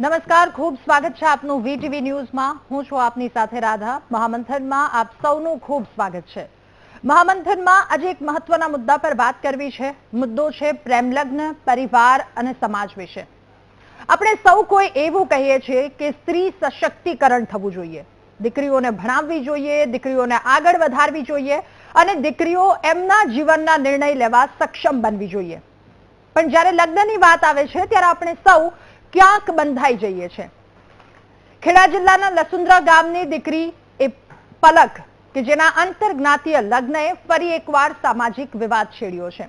નમસ્કાર, ખૂબ સ્વાગત છે આપનું વીટીવી ન્યૂઝમાં। હું છું આપની સાથે રાધા। મહામંથનમાં આપ સૌનું ખૂબ સ્વાગત છે। મહામંથનમાં આજે એક મહત્વના મુદ્દા પર વાત કરવી છે। મુદ્દો છે પ્રેમ લગ્ન, પરિવાર અને સમાજ વિશે। આપણે સૌ કોઈ એવું કહીએ છીએ કે સ્ત્રી સશક્તિકરણ થવું જોઈએ, દીકરીઓને ભણાવવી જોઈએ, દીકરીઓને આગળ વધારવી જોઈએ અને દીકરીઓ એમના જીવનના નિર્ણય લેવા સક્ષમ બનવી જોઈએ। પણ જ્યારે લગ્નની વાત આવે છે ત્યારે આપણે સૌ ક્યાંક બંધાઈ જઈએ છે। ખેડા જિલ્લાના લસુંદ્રા ગામની દીકરી એ પલક કે જેના આંતરજ્ઞાતીય લગ્નએ ફરી એકવાર સામાજિક વિવાદ છેડ્યો છે।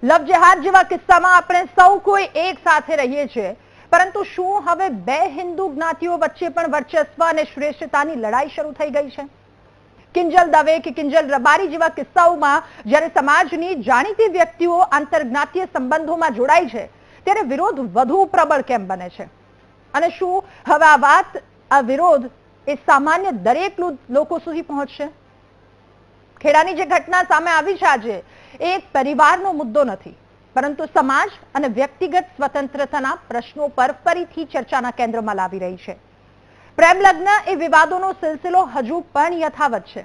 લવ જેહાદ જેવા કિસ્સામાં આપણે સૌ કોઈ એક સાથે રહીએ છીએ, પરંતુ શું હવે બે હિન્દુ જ્ઞાતિઓ વચ્ચે પણ વર્ચસ્વ અને શ્રેષ્ઠતાની લડાઈ શરૂ થઈ ગઈ છે? કિંજલ દવે કે કિંજલ રબારી જેવા કિસ્સાઓમાં જ્યારે સમાજની જાણીતી વ્યક્તિઓ આંતરજ્ઞાતીય સંબંધોમાં જોડાય છે ત્યારે વિરોધ વધુ પ્રબળ કેમ બને છે? અને શું હવે આ વિરોધ એ સામાન્ય દરેક લોકો સુધી પહોંચશે? ખેડાની જે ઘટના સામે આવી છે આજે એ એક પરિવારનો મુદ્દો નથી, પરંતુ સમાજ અને વ્યક્તિગત સ્વતંત્રતાના પ્રશ્નો પર ફરીથી ચર્ચાના કેન્દ્રમાં લાવી રહી છે। પ્રેમ લગ્ન એ વિવાદોનો સિલસિલો હજુ પણ યથાવત છે।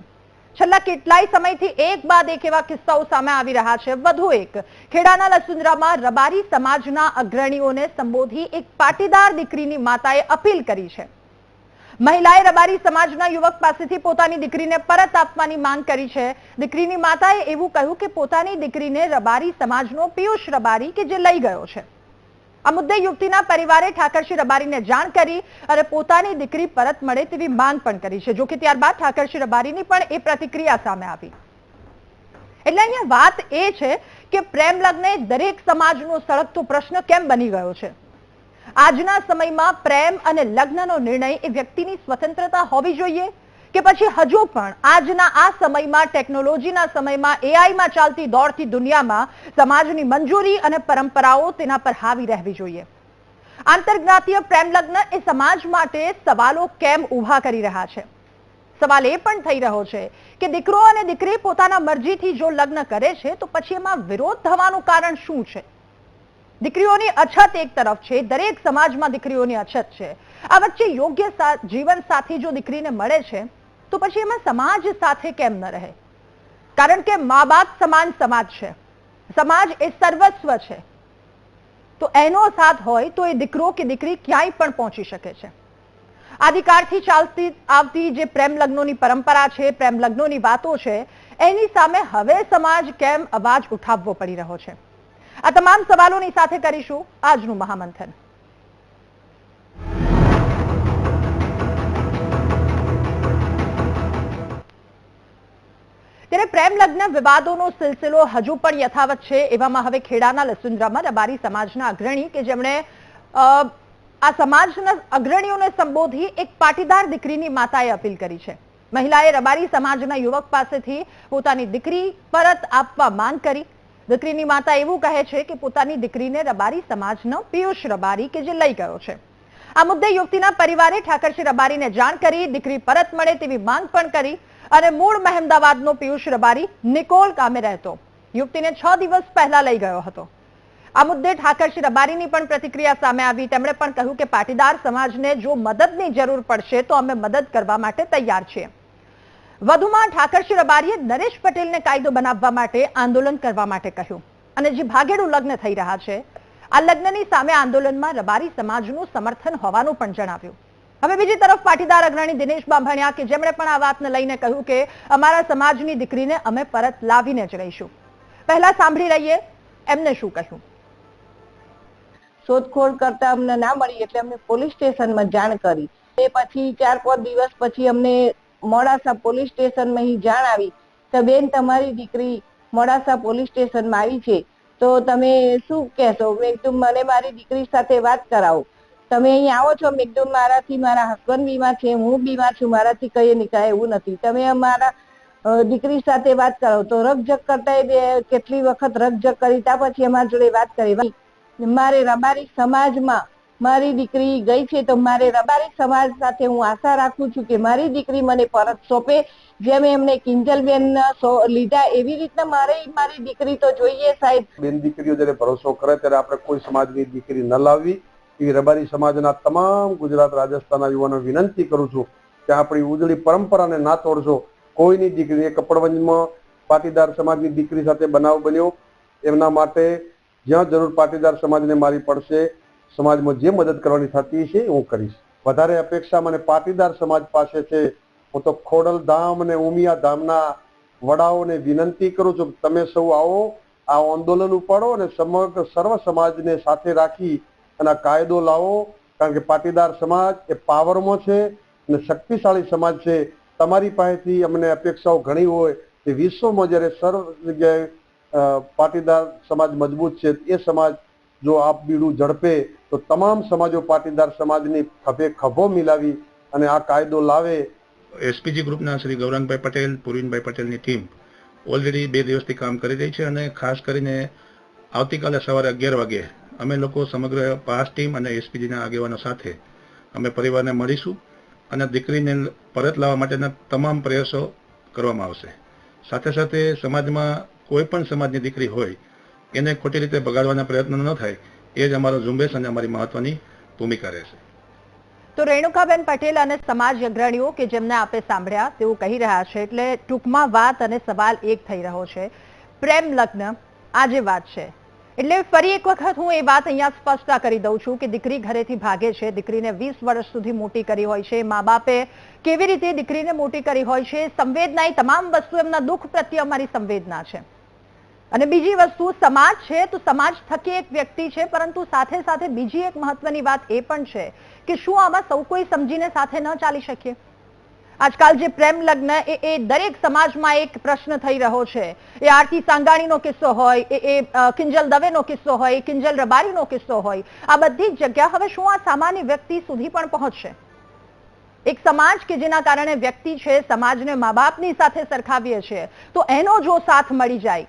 છેલ્લા કેટલાય સમયથી એક બાદ એક એવા કિસ્સાઓ સામે આવી રહ્યા છે। વધુ એક, ખેડાના લસુંદ્રામાં રબારી સમાજના અગ્રણીઓને સંબોધી એક પાટીદાર દીકરીની માતાએ અપીલ કરી છે। મહિલાએ રબારી સમાજના યુવક પાસેથી પોતાની દીકરીને પરત આપવાની માંગ કરી છે। દીકરીની માતાએ એવું કહ્યું કે પોતાની દીકરીને રબારી સમાજનો પિયુષ રબારી કે જે લઈ ગયો છે। આ મુદ્દે યુવતીના પરિવારે ઠાકરસિંહ રબારીને જાણ કરી અને પોતાની દીકરી પરત મળે તેવી માંગ પણ કરી છે। જો કે ત્યારબાદ ઠાકરસિંહ રબારીની પણ એ પ્રતિક્રિયા સામે આવી। એટલે અહીંયા વાત એ છે કે પ્રેમ લગ્ન દરેક સમાજનો સળગતો પ્રશ્ન કેમ બની ગયો છે? આજના સમયમાં પ્રેમ અને લગ્નનો નિર્ણય એ વ્યક્તિની સ્વતંત્રતા હોવી જોઈએ કે પછી હજુ પણ આજના આ સમયમાં, ટેકનોલોજીના સમયમાં, એઆઈમાં ચાલતી દોડતી દુનિયામાં સમાજની મંજૂરી અને પરંપરાઓ તેના પર હાવી રહેવી જોઈએ? આંતરજ્ઞાતીય પ્રેમ લગ્ન એ સમાજ માટે સવાલો કેમ ઉભા કરી રહ્યા છે? સવાલ એ પણ થઈ રહ્યો છે કે દીકરો અને દીકરી પોતાના મરજીથી જો લગ્ન કરે છે તો પછી એમાં વિરોધ થવાનું કારણ શું છે? દીકરીઓની અછત એક તરફ છે, દરેક સમાજમાં દીકરીઓની અછત છે। આ વચ્ચે યોગ્ય જીવન સાથી જો દીકરીને મળે છે તો પછી એમાં સમાજ સાથે કેમ ન રહે? કારણ કે મા બાપ સમાન સમાજ છે, સમાજ એ સર્વસ્વ છે। તો એનો સાથ હોય તો એ દીકરો કે દીકરી ક્યાંય પણ પહોંચી શકે છે। આદિકાળથી ચાલતી આવતી જે પ્રેમ લગ્નોની પરંપરા છે, પ્રેમ લગ્નોની વાતો છે, એની સામે હવે સમાજ કેમ અવાજ ઉઠાવવો પડી રહ્યો છે? આ તમામ સવાલોની સાથે કરીશું આજનું મહામંથન। ત્યારે પ્રેમ લગ્ન વિવાદોનો સિલસિલો હજુ પણ યથાવત છે। એવામાં હવે ખેડાના લસુંદ્રામાં રબારી સમાજના અગ્રણી કે જેમણે આ સમાજના અગ્રણીઓને સંબોધી એક પાટીદાર દીકરીની માતાએ અપીલ કરી છે। મહિલાએ રબારી સમાજના યુવક પાસેથી પોતાની દીકરી પરત આપવા માંગ કરી। દીકરીની માતા એવું કહે છે કે પોતાની દીકરીને રબારી સમાજનો પિયુષ રબારી કે જે લઈ ગયો છે। આ મુદ્દે યુવતીના પરિવારે ઠાકરસિંહ રબારીને જાણ કરી, દીકરી પરત મળે તેવી માંગ પણ કરી અને મૂળ મહેમદાવાદનો પિયુષ રબારી નિકોલ ગામે રહેતો યુવતીને 6 દિવસ પહેલા લઈ ગયો હતો। આ મુદ્દે ઠાકરસિંહ રબારીની પણ પ્રતિક્રિયા સામે આવી। તેમણે પણ કહ્યું કે પાટીદાર સમાજને જો મદદની જરૂર પડશે તો અમે મદદ કરવા માટે તૈયાર છીએ। વધુમાં ઠાકરસિંહ રબારીએ નરેશ પટેલને કાયદો બનાવવા માટે આંદોલન કરવા માટે કહ્યું અને જે ભાગેડુ લગ્ન થઈ રહ્યા છે આ લગ્નની સામે આંદોલનમાં રબારી સમાજનું સમર્થન હોવાનું પણ જણાવ્યું। હવે બીજી તરફ પાટીદાર અગ્રણી દિનેશ બાંભણિયા કે જેમણે પણ આ વાતને લઈને કહ્યું કે અમારા સમાજની દીકરીને અમે પરત લાવીને જ રહીશું। પહેલા સાંભળી લઈએ એમને શું કહ્યું। શોધખોળ કરતા અમને ના મળી એટલે અમને પોલીસ સ્ટેશનમાં જાણ કરી। એ પછી 4-5 દિવસ પછી અમને મોડાસા પોલીસ સ્ટેશનમાં જાણ આવી કે બેન તમારી દીકરી મોડાસા પોલીસ સ્ટેશનમાં આવી છે, તો તમે શું કહેશો? મેં કીધું મને મારી દીકરી સાથે વાત કરાવો। તમે અહીં આવો છો? મેં કીધું મારાથી મારા હસબન્ડ બીમાર છે, હું બીમાર છું, મારાથી કઈ નિકાય એવું નથી, તમે અમારા દીકરી સાથે વાત કરાવો। તો રકઝક કરતા કેટલી વખત રકઝક કરી, ત્યાં પછી અમારી જોડે વાત કરી। મારે રબારી સમાજમાં મારી દીકરી ગઈ છે તો મારે રબારી સમાજ સાથે હું આશા રાખું છું કે મારી દીકરી મને પરત સોંપે। જેમ એમને કિંજલબેન લીધા એવી રીતના મારી દીકરી તો જોઈએ સાહેબ। બેન દીકરીઓ જયારે ભરોસો કરે ત્યારે આપણે કોઈ સમાજની દીકરી ન લાવવી એવી રબારી સમાજના તમામ ગુજરાત રાજસ્થાનના યુવાનો વિનંતી કરું છું કે આપણી ઉજળી પરંપરાને ના તોડશો. કોઈની દીકરી કપડવંજમાં પાટીદાર સમાજની દીકરી સાથે બનાવ બન્યો, એમના માટે જ્યાં જરૂર પાટીદાર સમાજને મારી પડશે, સમાજમાં જે મદદ કરવાની થતી છે હું કરીશ. વધારે અપેક્ષા મને પાટીદાર સમાજ પાસે છે. હું તો ખોડલધામ અને ઉમિયા ધામના વડાઓને વિનંતી કરું છું કે તમે સૌ આવો, આ આંદોલન ઉપાડો અને સમગ્ર સર્વ સમાજને સાથે રાખી અને આ કાયદો લાવો. કારણ કે પાટીદાર સમાજ એ પાવરમાં છે અને શક્તિશાળી સમાજ છે. તમારી પાસેથી અમને અપેક્ષાઓ ઘણી હોય કે વિશ્વમાં જ્યારે સર્વ જગ્યાએ પાટીદાર સમાજ મજબૂત છે, એ સમાજ જો આપ બીડું ઝડપે તો તમામ સમાજો પાટીદાર સમાજની ખભે ખભો મિલાવી અને આ કાયદો લાવે. એસપીજી ગ્રુપના શ્રી ગૌરાંગભાઈ પટેલ, પૂર્વિનભાઈ પટેલની ટીમ ઓલરેડી 2 દિવસથી કામ કરી રહી છે અને ખાસ કરીને આવતીકાલે સવારે 11 વાગે અમે લોકો સમગ્ર પાસ ટીમ અને એસપીજીના આગેવાનો સાથે અમે પરિવારને મળીશું અને દીકરીને પરત લાવવા માટેના તમામ પ્રયાસો કરવામાં આવશે. સાથે સાથે સમાજમાં કોઈ પણ સમાજની દીકરી હોય એને ખોટી રીતે બગાડવાના પ્રયત્નો ન થાય, એ જ અમારો ઝુંબેશ અને અમારી મહત્વની ભૂમિકા રહેશે. તો રેણુકાબેન પટેલ અને સમાજ અગ્રણીઓ કે જેમને આપે સાંભળ્યા તેઓ કહી રહ્યા છે, એટલે ટૂંકમાં વાત અને સવાલ એક થઈ રહ્યો છે, પ્રેમ લગ્ન આ જે વાત છે. એટલે ફરી એક વખત હું એ વાત અહીંયા સ્પષ્ટ કરી દઉં છું કે દીકરી ઘરેથી ભાગે છે, દીકરીને 20 વર્ષ સુધી મોટી કરી હોય છે, મા બાપે કેવી રીતે દીકરીને મોટી કરી હોય છે, સંવેદના, એ તમામ વસ્તુ એમના દુઃખ પ્રત્યે અમારી સંવેદના છે. અને બીજી વસ્તુ સમાજ છે, તો સમાજ થકી એક વ્યક્તિ છે, પરંતુ સાથે સાથે બીજી એક મહત્વની વાત એ પણ છે કે શું આમાં સૌ કોઈ સમજીને સાથે ન ચાલી શકીએ? આજકાલ જે પ્રેમ લગ્ન એ દરેક સમાજમાં એક પ્રશ્ન થઈ રહ્યો છે. એ આરતી સાંગાણીનો કિસ્સો હોય, એ કિંજલ દવેનો કિસ્સો હોય, કિંજલ રબારીનો કિસ્સો હોય, આ બધી જ જગ્યા હવે શું આ સામાન્ય વ્યક્તિ સુધી પણ પહોંચશે? એક સમાજ કે જેના કારણે વ્યક્તિ છે, સમાજને મા બાપની સાથે સરખાવીએ છીએ, તો એનો જો સાથ મળી જાય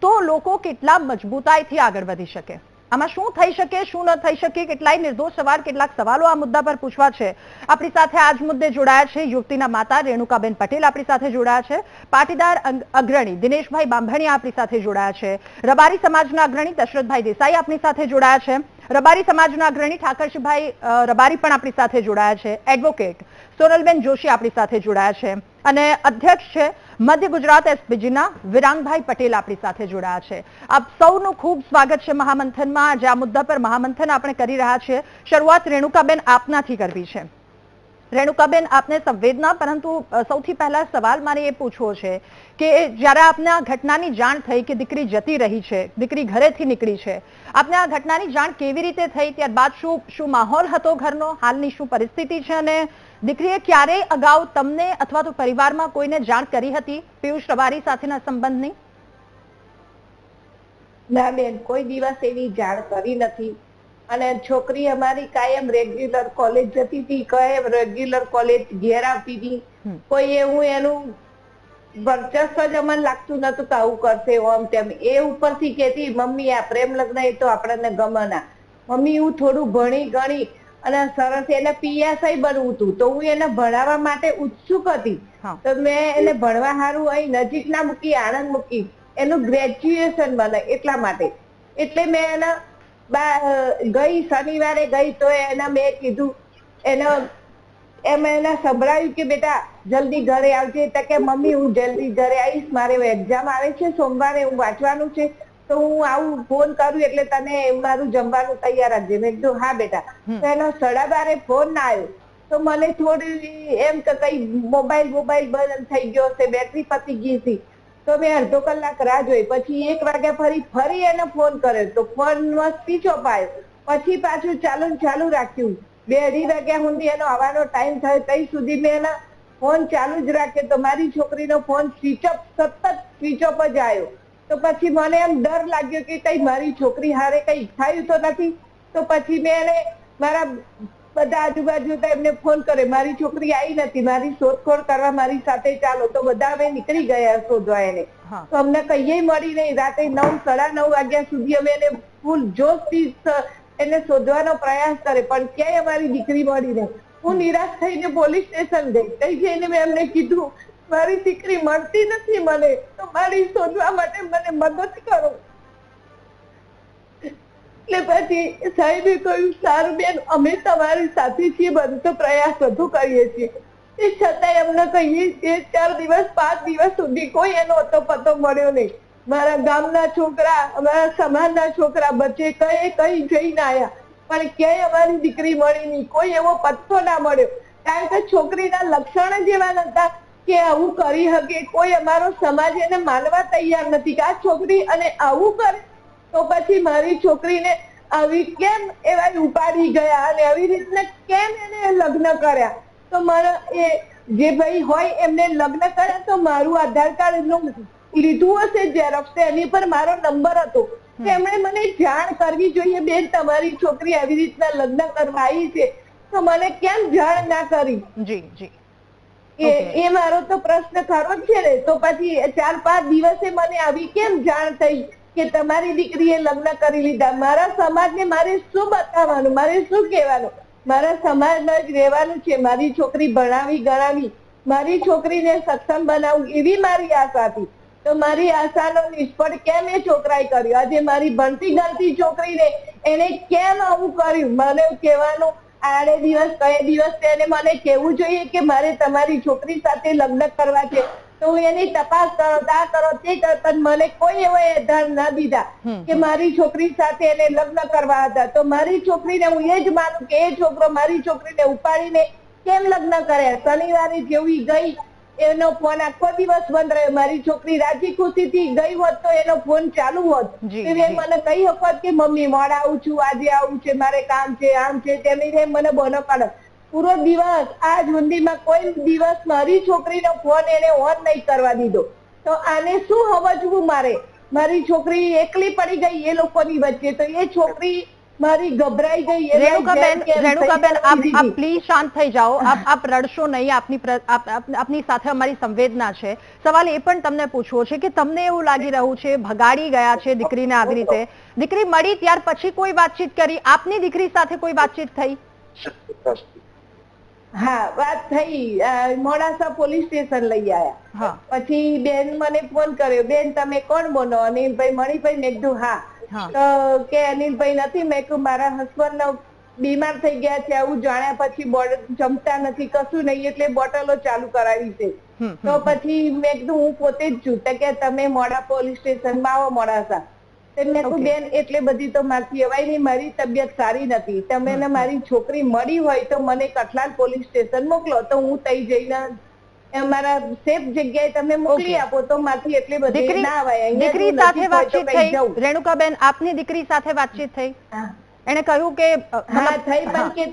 તો લોકો કેટલા મજબૂતાઈથી આગળ વધી શકે. આમાં શું થઈ શકે, શું ન થઈ શકે, કેટલાય નિર્દોષ સવાલ, કેટલાક સવાલો આ મુદ્દા પર પૂછવા છે. આપણી સાથે આજ મુદ્દે જોડાયા છે યુવતીના માતા રેણુકાબેન પટેલ, આપણી સાથે જોડાયા છે પાટીદાર અગ્રણી દિનેશભાઈ બાંભણિયા, આપણી સાથે જોડાયા છે રબારી સમાજના અગ્રણી દશરથભાઈ દેસાઈ, આપણી સાથે જોડાયા છે રબારી સમાજના અગ્રણી ઠાકરજીભાઈ રબારી પણ આપણી સાથે જોડાયા છે, એડવોકેટ સોનલબેન જોશી આપણી સાથે જોડાયા છે અને અધ્યક્ષ છે મધ્ય ગુજરાત એસપીજીના વિરાંગભાઈ પટેલ આપણી સાથે જોડાયા છે. આપ સૌનું ખૂબ સ્વાગત છે મહામંથનમાં. જે આ મુદ્દા પર મહામંથન આપણે કરી રહ્યા છીએ, શરૂઆત રેણુકાબેન આપનાથી કરવી છે. રેણુકાબેન, આપને સંવેદના, પરંતુ સૌથી પહેલા સવાલ મારે એ પૂછવો છે કે જ્યારે આપને આ ઘટનાની જાણ થઈ કે દીકરી જતી રહી છે, દીકરી ઘરેથી નીકળી છે, આપને આ ઘટનાની જાણ કેવી રીતે થઈ? ત્યારબાદ શું માહોલ હતો ઘરનો, હાલની શું પરિસ્થિતિ છે, અને દીકરીએ ક્યારેય અગાઉ તમને અથવા તો પરિવારમાં કોઈને જાણ કરી હતી પિયુષ રબારી સાથેના સંબંધની? ના બેન, કોઈ દિવસ એવી જાણ કરી નથી. અને છોકરી અમારી કાયમ રેગ્યુલર કોલેજ જતી હતી, કાયમ રેગ્યુલર કોલેજ ઘેર આવતી હતી. કોઈ એવું એનું વર્ચસ્વ જ અમને લાગતું નતું કે આવું કરશે ઓમ તેમ. એ ઉપરથી કહેતી, મમ્મી આ પ્રેમ લગ્ન એ તો આપણને ગમે ના. મમ્મી હું થોડું ભણી ગણી અને સરસ એને પીએસઆઈ બનવું હતું, તો હું એને ભણાવવા માટે ઉત્સુક હતી. તો મેં એને ભણવા સારું અહીં નજીક ના મૂકી, આણંદ મૂકી, એનું ગ્રેજ્યુએશન બને એટલા માટે. એટલે મેં એના ગઈ શનિવારે ગઈ તો એને મેં કીધું, એને સંભળાવ્યું કે બેટા જલ્દી ઘરે આવજે. તો કે મમ્મી હું જલ્દી ઘરે આવીશ, મારે એક્ઝામ આવે છે સોમવારે, હું વાંચવાનું છે, તો હું આવું ફોન કરું એટલે તને મારું જમવાનું તૈયાર રાખજે. મેં કીધું હા બેટા. તો એનો 12:30 ફોન ના આવ્યો. તો મને થોડી એમ કે કઈ મોબાઈલ બંધ થઈ ગયો હશે, બેટરી પતી ગઈ હતી. તો મેં અડધો કલાક રાહ જોઈ. પછી 1 વાગ્યા ફરી એને ફોન કર્યો, તો ફોન સ્વિચ ઓફ આવ્યો. પછી પાછું ચાલુ રાખ્યું. 2-2:30 વાગ્યા સુધી એનો આવવાનો ટાઈમ થયો, ત્યાં સુધી મેં એના ફોન ચાલુ જ રાખ્યો. તો મારી છોકરીનો ફોન સતત સ્વિચ ઓફ જ આવ્યો. તો પછી મને એમ ડર લાગ્યો કે કઈ મારી છોકરી હારે કઈ થયું તો નથી. તો પછી મેં એને મારા બધા આજુબાજુ એમને ફોન કર્યો, મારી છોકરી આવી નથી, મારી શોધખોળ કરવા મારી સાથે ચાલો. તો બધા અમે નીકળી ગયા શોધવા એને. તો અમને કઈ મળી નહીં. રાતે 9-9:30 વાગ્યા સુધી અમે એને ફૂલ જોશથી એને શોધવાનો પ્રયાસ કરે, પણ ક્યાંય અમારી દીકરી મળી નહીં. હું નિરાશ થઈને પોલીસ સ્ટેશન ગઈ. ત્યાં જઈને મેં એમને કીધું મારી દીકરી મળતી નથી મને, તો મારી શોધવા માટે મને મદદ કરો. એટલે પછી સાહેબે કહ્યું સારું બેન અમે તમારી સાથે છીએ, બધું તો પ્રયાસ વધુ કરીએ છીએ, એ છતાંય અમને કહીએ 4 દિવસ 5 દિવસ સુધી કોઈ એનો અતો પતો મળ્યો નહીં. મારા ગામના છોકરા, અમારા સમાજના છોકરા બચ્ચે કઈ જઈને આવ્યા પણ ક્યાંય અમારી દીકરી મળી નહીં, કોઈ એવો પત્તો ના મળ્યો. કારણ કે છોકરીના લક્ષણ જ એવા નતા કે આવું કરી શકે. કોઈ અમારો સમાજ એને માનવા તૈયાર નથી કે આ છોકરી અને આવું કરે. તો પછી મારી છોકરીને આવી કેમ એવા ઉપાડી ગયા અને આવી રીતના કેમ એને લગ્ન કર્યા? તો મારા એ જે ભાઈ હોય એમને લગ્ન કર્યા તો મારું આધાર કાર્ડ લીધું હશે ઝેરોક્સ, એની પર મારો નંબર હતો. એમણે મને જાણ કરવી જોઈએ, બેન તમારી છોકરી આવી રીતના લગ્ન કરવા આવી છે તો મને કેમ જાણ ના કરી? જી જી, એ મારો તો પ્રશ્ન ખરો જ છે ને. તો પછી 4-5 દિવસે મને આવી કેમ જાણ થઈ કે તમારી દીકરીએ લગ્ન કરી લીધા? મારા સમાજને મારે શું બતાવવાનું, મારે શું કહેવાનું? મારા સમાજમાં જ રહેવાનું છે. મારી છોકરી ભણાવી ગણાવી, મારી છોકરીને સક્ષમ બનાવું એવી મારી આશા હતી. તો મારી આશાનો નિષ્ફળ કેમ એ છોકરાએ કર્યો? આજે મારી ભણતી ગણતી છોકરીને એને કેમ આવું કર્યું? મને કહેવાનું આડે દિવસ કયે દિવસ તેને મને કહેવું જોઈએ કે મારે તમારી છોકરી સાથે લગ્ન કરવા છે, તો હું એની તપાસ કરો, આ કરો, તે કરો, પણ મને કોઈ એવો આધાર ના દીધા કે મારી છોકરી સાથે એને લગ્ન કરવા હતા. તો મારી છોકરીને હું એ જ માનું કે એ છોકરો મારી છોકરીને ઉપાડીને કેમ લગ્ન કર્યા? શનિવારે જેવી ગઈ એનો ફોન આખો દિવસ બંધ રહ્યો. મારી છોકરી રાજી ખુશીથી ગઈ હોત તો એનો ફોન ચાલુ હોત. મને કહી હોત કે મમ્મી મોડા આવું છું, આજે આવું છે, મારે કામ છે, આમ છે, તેની મને બોનો કાઢો. પૂરો દિવસ આજ હુંદીમાં કોઈ દિવસ મારી છોકરીનો ફોન એને ઓન નહીં કરવા દીધો. તો આને શું સમજવું? મારી છોકરી એકલી પડી ગઈ એ લોકોની વચ્ચે, તો એ છોકરી મારી ગભરાઈ ગઈ. રેણુકાબેન આપ પ્લીઝ શાંત થઈ જાઓ, આપ રડશો નહીં. આપની સાથે અમારી સંવેદના છે. સવાલ એ પણ તમને પૂછવો છે કે તમને એવું લાગી રહ્યું છે ભગાડી ગયા છે દીકરીને આવી રીતે, દીકરી મળી ત્યાર પછી કોઈ વાતચીત કરી? આપની દીકરી સાથે કોઈ વાતચીત થઈ? હા, વાત થઈ. મોડાસા પોલીસ સ્ટેશન લઈ આવ્યા. પછી બેન મને ફોન કર્યો, બેન તમે કોણ બોલો? અનિલભાઈ મણિભાઈ? મેં કીધું હા. તો કે અનિલભાઈ નથી. મેં કીધું મારા હસબન્ડ બીમાર થઈ ગયા છે, આવું જાણ્યા પછી જમતા નથી, કશું નહીં, એટલે બોટલો ચાલુ કરાવી છે. તો પછી મેં કીધું હું પોતે જ છું. તો કે તમે મોડા પોલીસ સ્ટેશનમાં આવો મોડાસા. મેં કીધું બેન એટલે બધી તો મારથી અવાય નહીં, મારી તબિયત સારી નથી, તમે મારી છોકરી મળી હોય તો મને કઠલાલ પોલીસ સ્ટેશન મોકલો, તો હું તઈ જઈને અમારા સેફ જગ્યાએ તમે મોકલી આપો તો મારથી એટલે બધી ના અવાય. દીકરી સાથે વાતચીત થઈ? રેણુકાબેન આપની દીકરી સાથે વાતચીત થઈ? એને કહ્યું કે હા થઈ, પણ કે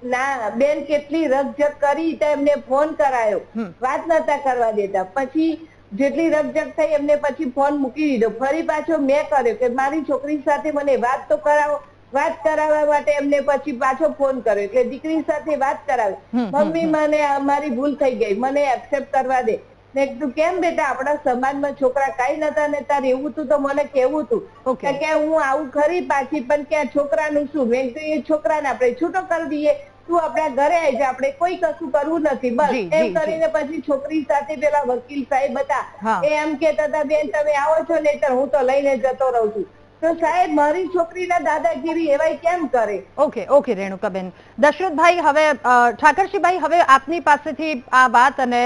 ના બેન કેટલી રકઝક કરી તો એમને ફોન કરાયો, વાત નતા કરવા દેતા. પછી જેટલી રકઝક થઈ એમને પછી ફોન મૂકી દીધો. ફરી પાછો મેં કર્યો કે મારી છોકરી સાથે મને વાત તો કરાવો. વાત કરાવવા માટે એમને પછી પાછો ફોન કર્યો, એટલે દીકરી સાથે વાત કરાવી. મમ્મી મને મારી ભૂલ થઈ ગઈ, મને એક્સેપ્ટ કરવા દે. મેં કીધું કેમ બેટા, આપણા સમાજમાં છોકરા કઈ નતા ને તારે એવું હતું તો મને કેવું હતું કે હું આવું ખરી પાછી, પણ કે છોકરાનું શું? મેં કીધું એ છોકરાને આપણે છૂટો કરી દઈએ, તું આપણા ઘરે આવી જા, આપણે કોઈ કશું કરવું નથી, બસ એમ કરીને પછી છોકરી સાથે પેલા વકીલ સાહેબ હતા એ એમ કેતા હતા બેન તમે આવો છો નહીતર હું તો લઈને જતો રહું છું. તો સાહેબ મારી છોકરીના દાદાગીરી એવાય કેમ કરે? ઓકે રેણુકાબેન. દશરથભાઈ, હવે ઠાકરસિંહભાઈ, હવે આપની પાસેથી આ વાત અને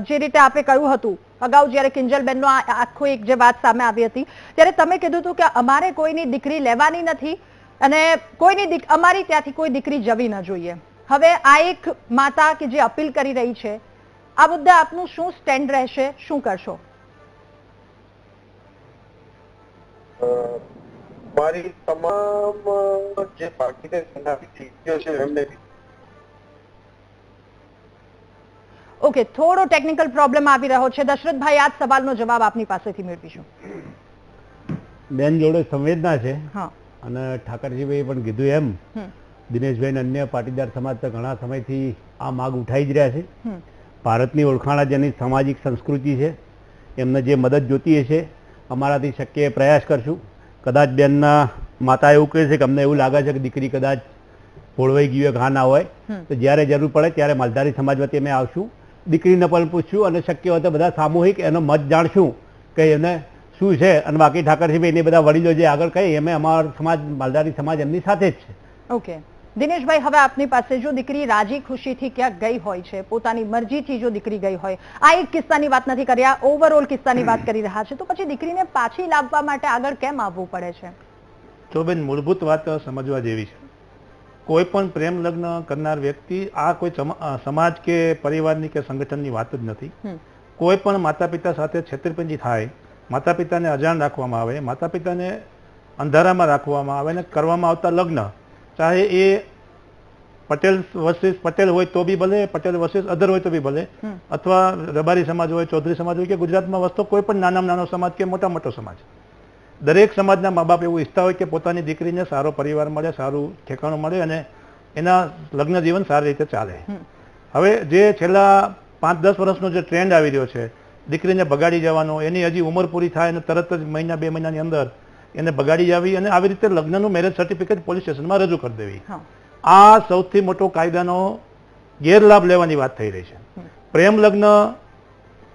જે રીતે આપે કહ્યું હતું અગાઉ જયારે કિંજલબેનનો આખો એક જે વાત સામે આવી હતી ત્યારે તમે કીધું હતું કે અમારે કોઈની દીકરી લેવાની નથી અને અમારી ત્યાંથી કોઈ દીકરી જવી ન જોઈએ. હવે આ એક માતા કે જે અપીલ કરી રહી છે, આ મુદ્દે આપનું શું સ્ટેન્ડ રહેશે, શું કરશો? મારી તમામ જે બાકીની દીકરીઓ છે એમને ઓકે, થોડો ટેકનિકલ પ્રોબ્લેમ આવી રહ્યો છે. દશરથભાઈ, આ સવાલનો જવાબ આપની પાસેથી મેળવીશું. બેન જોડે સંવેદના છે અને ઠાકરજીભાઈ પણ કીધું એમ દિનેશભાઈ અન્ય પાટીદાર સમાજ તો ઘણા સમયથી આ માગ ઉઠાઈ જ રહ્યા છે. ભારતની ઓળખાણ જેની સામાજિક સંસ્કૃતિ છે, એમને જે મદદ જોતી હશે અમારાથી શક્ય પ્રયાસ કરશું. કદાચ બેનના માતા એવું કહે છે કે અમને એવું લાગે છે કે દીકરી કદાચ પોળવાઈ ગયું ઘા ના હોય તો જ્યારે જરૂર પડે ત્યારે માલધારી સમાજમાંથી અમે આવશું, દીકરીને પણ પૂછશું અને શક્ય હોય તો બધા સામૂહિક એનો મત જાણશું કે એને શું છે, અને બાકી ઠાકરસિંહભાઈ ને બધા વડીલો જે આગળ કહી અમે અમારો સમાજ માલધારી સમાજ એમની સાથે જ છે. ઓકે દિનેશભાઈ, હવે આપની પાસે જો દીકરી રાજી ખુશીથી ક્યાંક ગઈ હોય છે, પોતાની મરજીથી જો દીકરી ગઈ હોય, આ એક કિસ્સાની વાત નથી કરી, આ ઓવરઓલ કિસ્સાની વાત કરી રહ્યા છે, તો પછી દીકરીને પાછી લાવવા માટે આગળ કેમ આવવું પડે છે? તો બેન, મૂળભૂત વાત સમજવા જેવી છે. કોઈ પણ પ્રેમ લગ્ન કરનાર વ્યક્તિ આ કોઈ સમાજ કે પરિવારની કે સંગઠનની વાત જ નથી. કોઈ પણ માતા પિતા સાથે છેતરપિંડી થાય, માતા પિતાને અજાણ રાખવામાં આવે, માતા પિતાને અંધારામાં રાખવામાં આવે અને કરવામાં આવતા લગ્ન, ચાહે એ પટેલ વર્સિસ પટેલ હોય તો બી ભલે, પટેલ વર્સિસ અધર હોય તો બી ભલે, અથવા રબારી સમાજ હોય, ચૌધરી સમાજ હોય કે ગુજરાતમાં વસતો કોઈ પણ નાનામાં નાનો સમાજ કે મોટા મોટો સમાજ, દરેક સમાજના મા બાપ એવું ઈચ્છતા હોય કે પોતાની દીકરીને સારો પરિવાર મળે, સારું ઠેકાણું મળે અને એના લગ્ન જીવન સારી રીતે ચાલે. હવે જે છેલ્લા 5-10 વર્ષનો જે ટ્રેન્ડ આવી રહ્યો છે, દીકરીને બગાડી જવાનો, એની હજી ઉંમર પૂરી થાય અને તરત જ 1-2 મહિનાની અંદર એને બગાડી જાવી અને આવી રીતે લગ્નનું મેરેજ સર્ટિફિકેટ પોલીસ સ્ટેશનમાં રજૂ કરી દેવી, આ સૌથી મોટો કાયદાનો ગેરલાભ લેવાની વાત થઈ રહી છે. પ્રેમ લગ્ન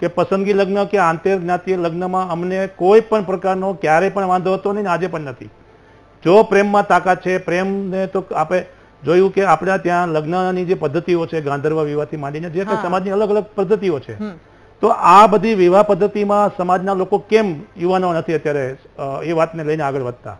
કે પસંદગી લગ્ન કે આંતરજ્ઞાતીય લગ્નમાં અમને કોઈ પણ પ્રકારનો ક્યારેય પણ વાંધો હતો નહીં, આજે પણ નથી. જો પ્રેમમાં તાકાત છે, પ્રેમને તો આપણે જોયું કે આપણા ત્યાં લગ્નની જે પદ્ધતિઓ છે, ગાંધર્વ વિવાહથી માંડીને જે કંઈ સમાજની અલગ અલગ પદ્ધતિઓ છે, તો આ બધી વિવાહ પદ્ધતિમાં સમાજના લોકો કેમ યુવાનો નથી અત્યારે એ વાતને લઈને આગળ વધતા?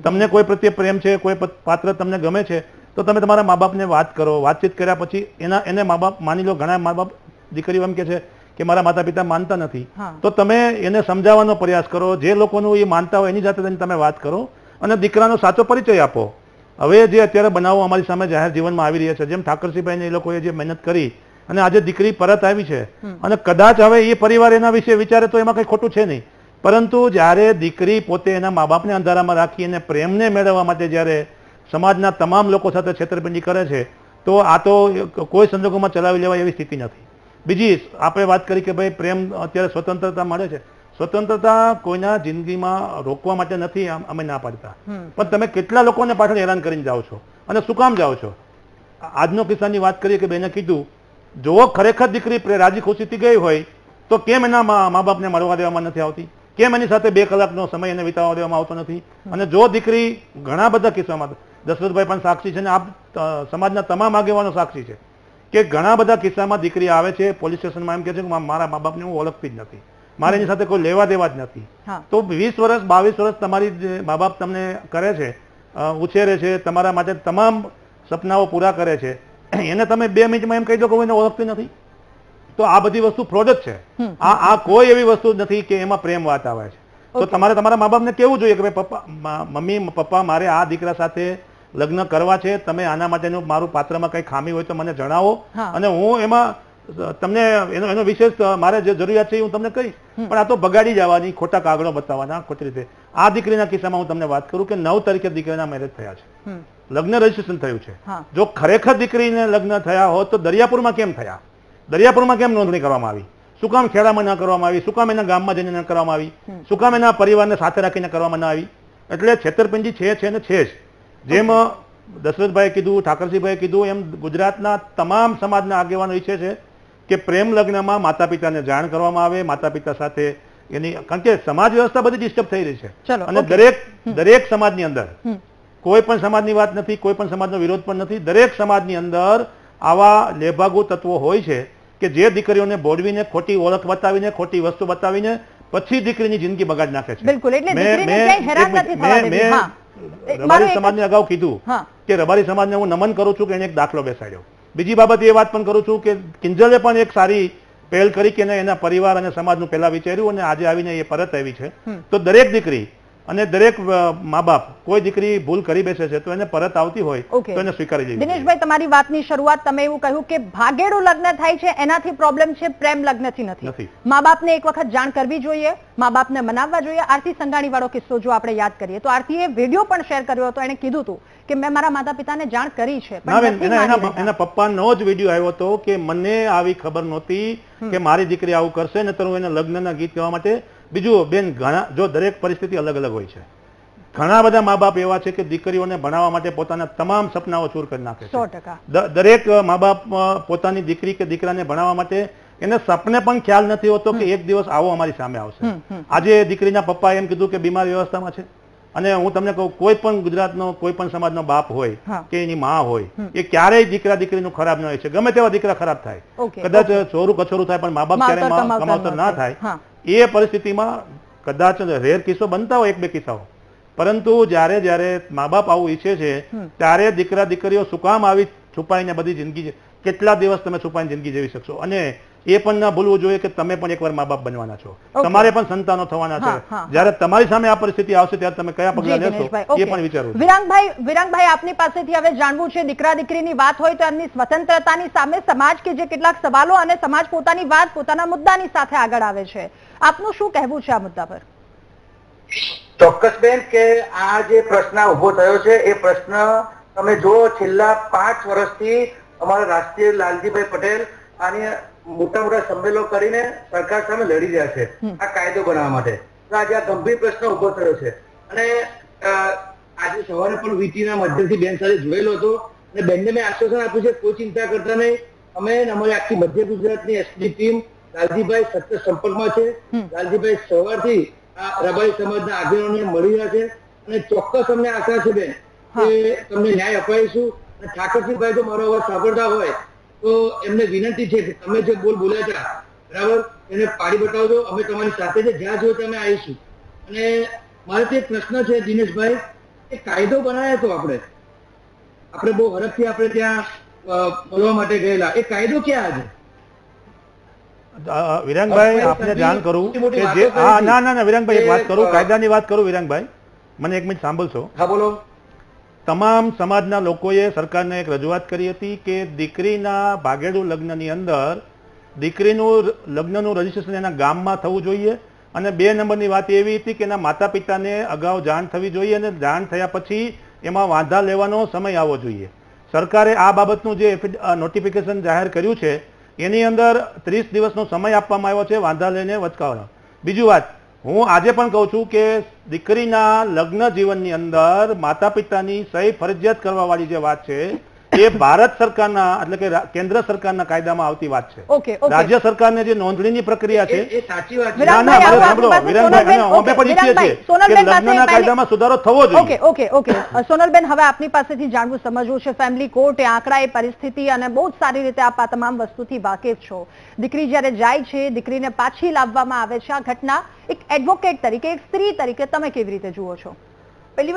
તમને કોઈ પ્રત્યે પ્રેમ છે, કોઈ પાત્ર તમને ગમે છે, તો તમે તમારા મા બાપને વાત કરો, વાતચીત કર્યા પછી એને મા બાપ માની લો, ઘણા મા બાપ દીકરીઓ એમ કે છે કે મારા માતા પિતા માનતા નથી, તો તમે એને સમજાવવાનો પ્રયાસ કરો, જે લોકોનું એ માનતા હોય એની સાથે તમે વાત કરો અને દીકરાનો સાચો પરિચય આપો. હવે જે અત્યારે બનાવો અમારી સામે જાહેર જીવનમાં આવી રહ્યા છે, જેમ ઠાકરસિંહભાઈ એ લોકોએ જે મહેનત કરી અને આજે દીકરી પરત આવી છે, અને કદાચ હવે એ પરિવાર એના વિશે વિચારે તો એમાં કંઈ ખોટું છે નહીં, પરંતુ જ્યારે દીકરી પોતે એના મા બાપને અંધારામાં રાખી અને પ્રેમને મેળવવા માટે જ્યારે સમાજના તમામ લોકો સાથે છેતરપિંડી કરે છે, તો આ તો કોઈ સંજોગોમાં ચલાવી લેવાય એવી સ્થિતિ નથી. બીજી આપણે વાત કરી કે ભાઈ પ્રેમ અત્યારે સ્વતંત્રતા મળે છે, સ્વતંત્રતા કોઈના જિંદગીમાં રોકવા માટે નથી અમે ના પાડતા, પણ તમે કેટલા લોકોને પાછળ હેરાન કરીને જાઓ છો અને શું કામ જાઓ છો? આજનો કિસ્સાની વાત કરીએ કે બેને કીધું, જો ખરેખર દીકરી રાજી ખુશીથી ગઈ હોય તો કેમ એના મા બાપને મળવા દેવામાં નથી આવતી? કેમ એની સાથે 2 કલાકનો સમય એને વિતાવવા દેવામાં આવતો નથી? અને જો દીકરી, ઘણા બધા કિસ્સામાં દશરથભાઈ પણ સાક્ષી છે ને આપ સમાજના તમામ આગેવાનો સાક્ષી છે કે ઘણા બધા કિસ્સામાં દીકરી આવે છે પોલીસ સ્ટેશનમાં, એમ કે છે કે મારા મા બાપને હું ઓળખતી જ નથી, મારે એની સાથે કોઈ લેવા દેવા જ નથી. તો 20 વર્ષ 22 વર્ષ તમારી મા બાપ તમને કરે છે, ઉછેરે છે, તમારા માટે તમામ સપનાઓ પૂરા કરે છે, એને તમે 2 મિનિટમાં એમ કહી દો કે હું એને ઓળખતી નથી, તો આ બધી વસ્તુ ફ્રોડ જ છે. આ કોઈ એવી વસ્તુ નથી કે એમાં પ્રેમ વાત આવે છે. તો તમારે તમારા મા બાપને કેવું જોઈએ કે ભાઈ મમ્મી પપ્પા મારે આ દીકરા સાથે લગ્ન કરવા છે, તમે આના માટેનું મારું પાત્રમાં કઈ ખામી હોય તો મને જણાવો અને હું એમાં તમને એનો વિશેષ મારે જે જરૂરિયાત છે હું તમને કહીશ. પણ આ તો બગાડી જવાની, ખોટા કાગળો બતાવવાના, ખોટી રીતે. આ દીકરીના કિસ્સામાં હું તમને વાત કરું કે 9 તારીખે દીકરીના મેરેજ થયા છે, લગ્ન રજીસ્ટ્રેશન થયું છે. જો ખરેખર દીકરીને લગ્ન થયા હોત તો દરિયાપુરમાં કેમ થયા? દરિયાપુરમાં કેમ નોંધણી કરવામાં આવી? શું કામ ખેડામાં ન કરવામાં આવી? શું કામ એના ગામમાં જઈને ન કરવામાં આવી? શું કામ એના પરિવારને સાથે રાખીને કરવામાં ન આવી? એટલે છેતરપિંડી છે ને છે જ. જેમ દશરથભાઈ કીધું, ઠાકરસિંહભાઈ કીધું, એમ ગુજરાતના તમામ સમાજના આગેવાનો ઈચ્છે છે કે પ્રેમ લગ્નમાં માતા પિતાને જાણ કરવામાં આવે, માતા પિતા સાથે એની, કારણ કે સમાજ વ્યવસ્થા બધી ડિસ્ટર્બ થઈ રહી છે અને દરેક સમાજની અંદર કોઈ પણ સમાજની વાત નથી, કોઈ પણ સમાજનો વિરોધ પણ નથી, દરેક સમાજની અંદર આવા લેભાગુ તત્વો હોય છે કે જે દીકરીઓને બોડવીને, ખોટી ઓળખ બતાવીને, ખોટી વસ્તુ બતાવીને પછી દીકરીની જિંદગી બગાડી નાખે છે. બિલકુલ, એટલે દીકરીને ક્યાંય હેરાન નથી થવા દેવી. રબારી સમાજને અગાઉ કીધું કે રબારી સમાજને હું નમન કરું છું કે એને એક દાખલો બેસાડ્યો. બીજી બાબત એ વાત પણ કરું છું કે કિંજલે પણ એક સારી પહેલ કરી કે એના પરિવાર અને સમાજનું પહેલા વિચાર્યું અને આજે આવીને એ પરત આવી છે. તો દરેક દીકરી અને દરેક મા બાપ, કોઈ દીકરી ભૂલ કરી બેસે છે તો એને પરત આવતી હોય તો એને સ્વીકારી લેવી. દિનેશભાઈ, તમારી વાતની શરૂઆત તમે એવું કહ્યું કે ભાગેડું લગ્ન થાય છે એનાથી પ્રોબ્લેમ છે, પ્રેમ લગ્નથી નથી. મા બાપને એક વખત જાણ કરવી જોઈએ, મા બાપને મનાવવા જોઈએ. આરતી સંઘાણી વાળો કિસ્સો જો આપણે યાદ કરીએ તો આરતીએ વિડીયો પણ શેર કર્યો હતો, એને કીધું હતું કે મેં મારા માતા પિતાને જાણ કરી છે, પણ એના પપ્પાનો જ વિડીયો આવ્યો હતો કે મને આવી ખબર નહોતી કે મારી દીકરી આવું કરશે ને તો હું એને લગ્નના ગીત ગાવા માટે. બીજું બેન, ઘણા, જો દરેક પરિસ્થિતિ અલગ અલગ હોય છે, ઘણા બધા મા બાપ એવા છે કે દીકરીઓને ભણાવવા માટે પોતાના તમામ સપનાઓ ચૂર કરી નાખે છે. 100%. દરેક મા બાપ પોતાની દીકરી કે દીકરાને ભણાવવા માટે એને સપને પણ ખ્યાલ નથી હોતો કે એક દિવસ આવો અમારી સામે આવશે. આજે દીકરીના પપ્પા એમ કીધું કે બીમાર વ્યવસ્થામાં છે, અને હું તમને કહું, કોઈ પણ ગુજરાતનો કોઈ પણ સમાજનો બાપ હોય કે એની માં હોય, એ ક્યારેય દીકરા દીકરીનું ખરાબ ન હોય છે. ગમે તેવા દીકરા ખરાબ થાય, કદાચ ચોરું કચોરું થાય, પણ મા બાપ ક્યારેય કમાવતર ના થાય. એ પરિસ્થિતિમાં કદાચ રેર કિસ્સો બનતા હોય, એક બે કિસ્સાઓ, પરંતુ જ્યારે જ્યારે મા બાપ આવું ઈચ્છે છે ત્યારે દીકરા દીકરીઓ શું કામ આવી છુપાઈને બધી જિંદગી, કેટલા દિવસ તમે છુપાઈને જિંદગી જીવી શકશો? અને એ પણ ના ભૂલવું જોઈએ કે તમે પણ એકવાર મા બાપ બનવાના છો, તમારે પણ સંતાનો થવાના છે. જ્યારે તમારી સામે આ પરિસ્થિતિ આવશે ત્યારે તમે કયા પગલા લેશો એ પણ વિચારવું. વિરાંગભાઈ, આપની પાસેથી હવે જાણવું છે, દીકરા દીકરીની વાત હોય તો એમની સ્વતંત્રતાની સામે સમાજ કે જે કેટલાક સવાલો અને સમાજ પોતાની વાત પોતાના મુદ્દાની સાથે આગળ આવે છે, આપનું શું કહેવું છે આ મુદ્દા પર? ચોક્કસ બેન, કે આ જે પ્રશ્ન ઉભો થયો છે એ પ્રશ્ન તમે જો છેલ્લા 5 વર્ષથી અમારા રાષ્ટ્રીય લાલજીભાઈ પટેલ આની મોટા મોટા સંમેલનો કરીને સરકાર સામે લડી રહ્યા છે આ કાયદો બનાવવા માટે. તો આજે આ ગંભીર પ્રશ્ન ઉભો થયો છે, અને આજે સવારે પણ વીટીના માધ્યમથી બેન સાથે જોયેલો હતો, અને બેનને મેં આશ્વાસન આપ્યું છે કોઈ ચિંતા કરતા નહીં, અમે અમારી આખી મધ્ય ગુજરાતની એસપી ટીમ લાલજીભાઈ સતત સંપર્કમાં છે. લાલજીભાઈ સવારથી આ રબારી સમાજના આગેવાનોને મળી રહ્યા છે, અને ચોક્કસ અમને આશા છે બેન કે તમને ન્યાય અપાવીશું. અને ઠાકરસિંહભાઈ જો મારો અવાજ સાંભળતા હોય તો એમને વિનંતી છે કે તમે જે બોલ્યા હતા બરાબર એને પાડી બતાવજો, અમે તમારી સાથે છે, જ્યાં જોઈએ તમે આવીશું. અને મારે તો એક પ્રશ્ન છે દિનેશભાઈ, એ કાયદો બનાવ્યો હતો આપણે બહુ હરખથી આપણે ત્યાં બોલવા માટે ગયેલા, એ કાયદો ક્યાં છે? વિરાંગભાઈ, આપને જાણ કરું કે જે ના વિરાંગભાઈ એક વાત કરું, કાયદાની વાત કરું. વિરાંગભાઈ, મને એક મિનિટ સાંભળશો? હા બોલો. તમામ સમાજના લોકોએ સરકારને એક રજૂઆત કરી હતી કે દીકરીના ભાગેડુ લગ્નની અંદર દીકરીનું લગ્નનું રજીસ્ટ્રેશન એના ગામમાં થવું જોઈએ, અને 2 નંબરની વાત એવી હતી કે એના માતા પિતાને અગાઉ જાણ થવી જોઈએ, અને જાણ થયા પછી એમાં વાંધા લેવાનો સમય આવવો જોઈએ. સરકારે આ બાબતનું જે નોટિફિકેશન જાહેર કર્યું છે એની અંદર 30 દિવસનો સમય આપવામાં આવ્યો છે વાંધા લઈને વચકાવવાનો. બીજું વાત, હું આજે પણ કહું છું કે દીકરીના લગ્ન જીવનની અંદર માતા પિતાની સહી ફરજિયાત કરવા વાળી જે વાત છે એ ભારત સરકારના એટલે કે કેન્દ્ર સરકારના કાયદામાં આવતી વાત છે. રાજ્ય સરકારને જે નોંધણીની પ્રક્રિયા છે એ સાચી વાત છે. લગ્નના કાયદામાં સુધારો થવો જોઈએ. ઓકે સોનલબેન, હવે આપની પાસેથી જાણવું સમજવું છે, ફેમિલી કોર્ટ, આંકડા, એ પરિસ્થિતિ, અને બહુ જ સારી રીતે આપ આ તમામ વસ્તુથી વાકેફ છો. દીકરી જ્યારે જાય છે, દીકરીને પાછી લાવવામાં આવે છે, આ ઘટના એક એડવોકેટ તરીકે, એક સ્ત્રી તરીકે તમે કેવી રીતે જુઓ છો? પહેલી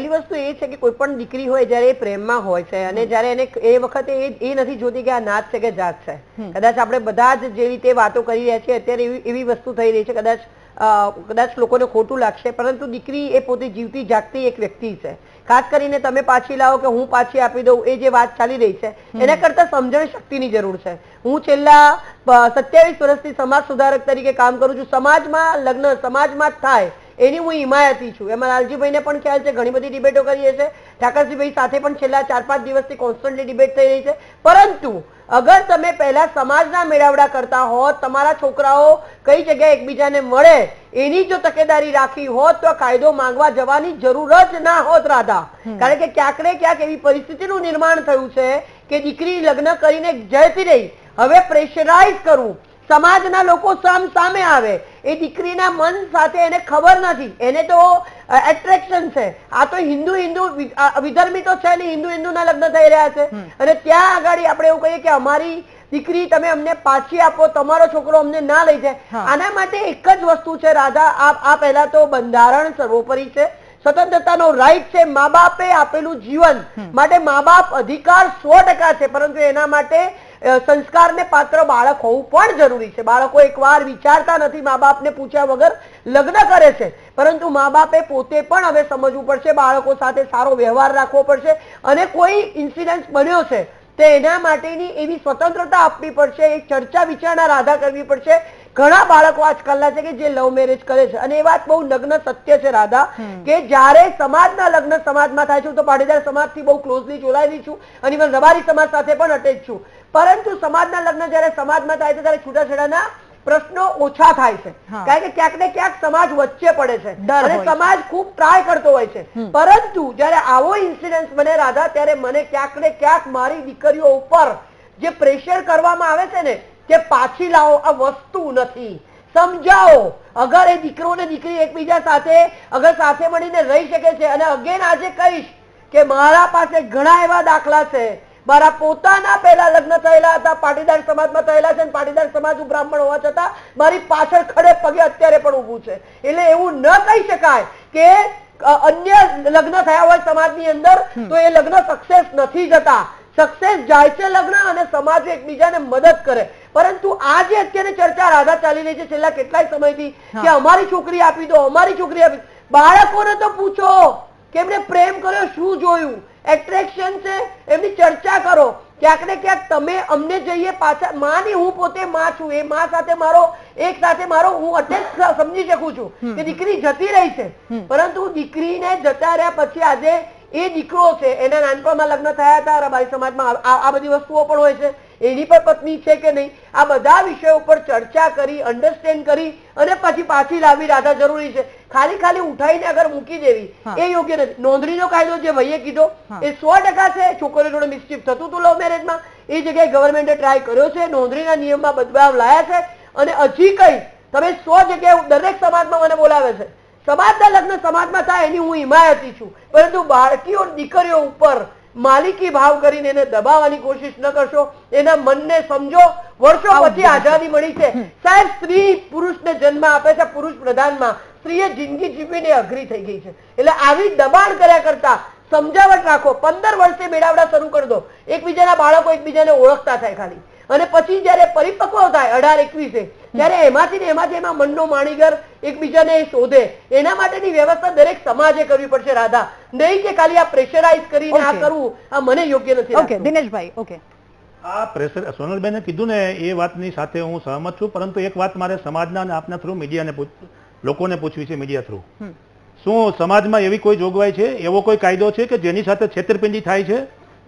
વસ્તુ એ છે કે કોઈ પણ દીકરી હોય જયારે એ પ્રેમમાં હોય છે, અને જયારે એને એ વખતે એ નથી જોતી કે આ નાત છે કે જાત છે. કદાચ આપણે બધા જ જે રીતે વાતો કરી રહ્યા છીએ અત્યારે એવી વસ્તુ થઈ રહી છે, કદાચ લોકોને ખોટું લાગશે, પરંતુ દીકરી એ પોતે જીવતી જાગતી એક વ્યક્તિ છે. ખાસ કરીને તમે પાછી લાવો કે હું પાછી આપી દઉં, એ જે વાત ચાલી રહી છે એના કરતા સમજણ શક્તિની જરૂર છે. હું છેલ્લા 27 વર્ષથી સમાજ સુધારક તરીકે કામ કરું છું. સમાજમાં લગ્ન સમાજમાં જ થાય એની હું હિમાયતી છું. એમાં લાલજીભાઈને પણ ખ્યાલ છે, ઘણી બધી ડિબેટો કરીએ છીએ, ઠાકરસિંહભાઈ સાથે પણ છેલ્લા 4-5 દિવસથી કોન્સ્ટન્ટલી ડિબેટ થઈ રહી છે. પરંતુ અગર તમે પહેલા સમાજના મેળાવડા કરતા હોત, તમારા છોકરાઓ કઈ જગ્યાએ એકબીજાને મળે એની જો તકેદારી રાખી હોત તો કાયદો માંગવા જવાની જરૂર જ ના હોત રાધા. કારણ કે ક્યાંક ને ક્યાંક એવી પરિસ્થિતિનું નિર્માણ થયું છે કે દીકરી લગ્ન કરીને જતી રહી, હવે પ્રેશરાઇઝ કરવું, સમાજના લોકો સામે આવે, એ દીકરીના મન સાથે એને ખબર નથી, એને તો એટ્રેક્શન છે. આ તો હિન્દુ વિધર્મી તો છે નહીં, હિન્દુના લગ્ન થઈ રહ્યા છે, અને ત્યાં આગળ આપણે એવું કહીએ કે અમારી દીકરી તમે અમને પાછી આપો, તમારો છોકરો અમને ના લઈ જાય. આના માટે એક જ વસ્તુ છે રાધા, આ પહેલા તો બંધારણ સર્વોપરી છે, સ્વતંત્રતાનો રાઈટ છે, મા બાપે આપેલું જીવન માટે મા બાપ અધિકાર 100% છે, પરંતુ એના માટે સંસ્કારને પાત્ર બાળક હોવું પણ જરૂરી છે. બાળકો એકવાર વિચારતા નથી, મા બાપને પૂછ્યા વગર લગ્ન કરે છે, પરંતુ મા બાપે પોતે પણ હવે સમજવું પડશે, બાળકો સાથે સારો વ્યવહાર રાખવો પડશે, અને કોઈ ઇન્સિડન્ટ બન્યો છે તો એના માટેની એવી સ્વતંત્રતા આપવી પડશે, એક ચર્ચા વિચારણા રાધા કરવી પડશે. ઘણા બાળકો આજકાલના છે કે જે લવ મેરેજ કરે છે, અને એ વાત બહુ નગ્ન સત્ય છે રાધા, કે જ્યારે સમાજના લગ્ન સમાજમાં થાય છે, તો પાટીદાર સમાજથી બહુ ક્લોઝલી જોડાયેલી છું, અને ઇવન રબારી સમાજ સાથે પણ અટેચ છું, પરંતુ સમાજના લગ્ન જયારે સમાજમાં થાય છે ત્યારે છૂટાછેડાના પ્રશ્નો ઓછા થાય છે, કારણ કે ક્યાંક ને ક્યાંક સમાજ વચ્ચે પડે છે, અને સમાજ ખૂબ ટ્રાય કરતો હોય છે. પરંતુ જયારે આવો ઇન્સિડન્ટ બને રાધા, ત્યારે મને ક્યાંક ને ક્યાંક મારી દીકરીઓ ઉપર જે પ્રેશર કરવામાં આવે છે ને, કે પાછી લાવો, આ વસ્તુ નથી, સમજાવો. અગર એ દીકરો ને દીકરી એકબીજા સાથે અગર સાથે મળીને રહી શકે છે, અને અગેન આજે કહીશ કે મારા પાસે ઘણા એવા દાખલા છે, મારા પોતાના પહેલા લગ્ન થયેલા હતા, પાટીદાર સમાજમાં થયેલા છે, પાટીદાર સમાજ બ્રાહ્મણ હોવા છતાં મારી પાછળ ખડે પગે અત્યારે પણ ઊભું છે. એટલે એવું ન કહી શકાય કે અન્ય લગ્ન થયા હોય સમાજની અંદર તો એ લગ્ન સક્સેસ નથી જતા. સક્સેસ જાય છે લગ્ન, અને સમાજ એકબીજાને મદદ કરે. પરંતુ આ જે અત્યારે ચર્ચા રાધા ચાલી રહી છે છેલ્લા કેટલાય સમયથી કે અમારી છોકરી આપી દો, અમારી છોકરી આપી, બાળકોને તો પૂછો કે એમને પ્રેમ કર્યો, શું જોયું, એટ્રેક્શન છે, એમની ચર્ચા કરો. ક્યાંક ને ક્યાંક તમે અમને જઈએ પાછા, માની હું પોતે માં છું, એ માં સાથે મારો એક સાથે મારો હું અટેચ સમજી શકું છું કે દીકરી જતી રહી છે, પરંતુ દીકરીને જતા રહ્યા પછી આજે એ દીકરો છે, એના નાનપણમાં લગ્ન થયા હતા, રબારી સમાજમાં આ બધી વસ્તુઓ પણ હોય છે, એની પર પત્ની છે કે નહીં, આ બધા વિષયો ઉપર ચર્ચા કરી, અન્ડરસ્ટેન્ડ કરી અને પછી પાછી લાવવી રાધા જરૂરી છે. ખાલી ઉઠાઈને અગર મૂકી દેવી એ યોગ્ય નથી. નોંધણીનો કાયદો જે ભાઈએ કીધો એ 100% છે. છોકરીઓ જોડે મિસચીફ થતું હતું લવ મેરેજમાં, એ જગ્યાએ ગવર્મેન્ટે ટ્રાય કર્યો છે, નોંધણીના નિયમમાં બદલાવ લાયા છે. અને હજી કઈ તમે 100 જગ્યાએ દરેક સમાજમાં મને બોલાવે છે, સમાજના લગ્ન સમાજમાં થાય એની હું હિમાયતી છું, પરંતુ બાળકીઓ દીકરીઓ ઉપર માલિકી ભાવ કરીને એને દબાવવાની કોશિશ ન કરશો. એના મનને સમજો. વર્ષો પછી આઝાદી મળી છે સાહેબ, સ્ત્રી પુરુષને જન્મ આપે છે, પુરુષ પ્રધાનમાં, સ્ત્રીએ જિંદગી જીવીને અઘરી થઈ ગઈ છે. એટલે આવી દબાણ કર્યા કરતા સમજાવટ રાખો. 15 વર્ષે મેળાવડા શરૂ કરી દો, એકબીજાના બાળકો એકબીજાને ઓળખતા થાય ખાલી, અને પછી જયારે પરિપક્વ થાય 18-21 ત્યારે એમાંથી એમાં મનનો માણીગર એકબીજાને શોધે. એના માટેની વ્યવસ્થા દરેક સમાજે કરવી પડશે રાધા, નહીં કે ખાલી આ પ્રેશરાઇઝ કરીને આ કરવું આ મને યોગ્ય નથી. ઓકે દિનેશભાઈ, ઓકે, આ પ્રેશર સોનલબેને કીધું ને એ વાતની સાથે હું સહમત છું, પરંતુ એક વાત મારે સમાજના અને આપના થ્રુ મીડિયાને લોકોને પૂછવી છે, મીડિયા થ્રુ, શું સમાજમાં એવી કોઈ જોગવાઈ છે, એવો કોઈ કાયદો છે કે જેની સાથે છેતરપિંડી થાય છે?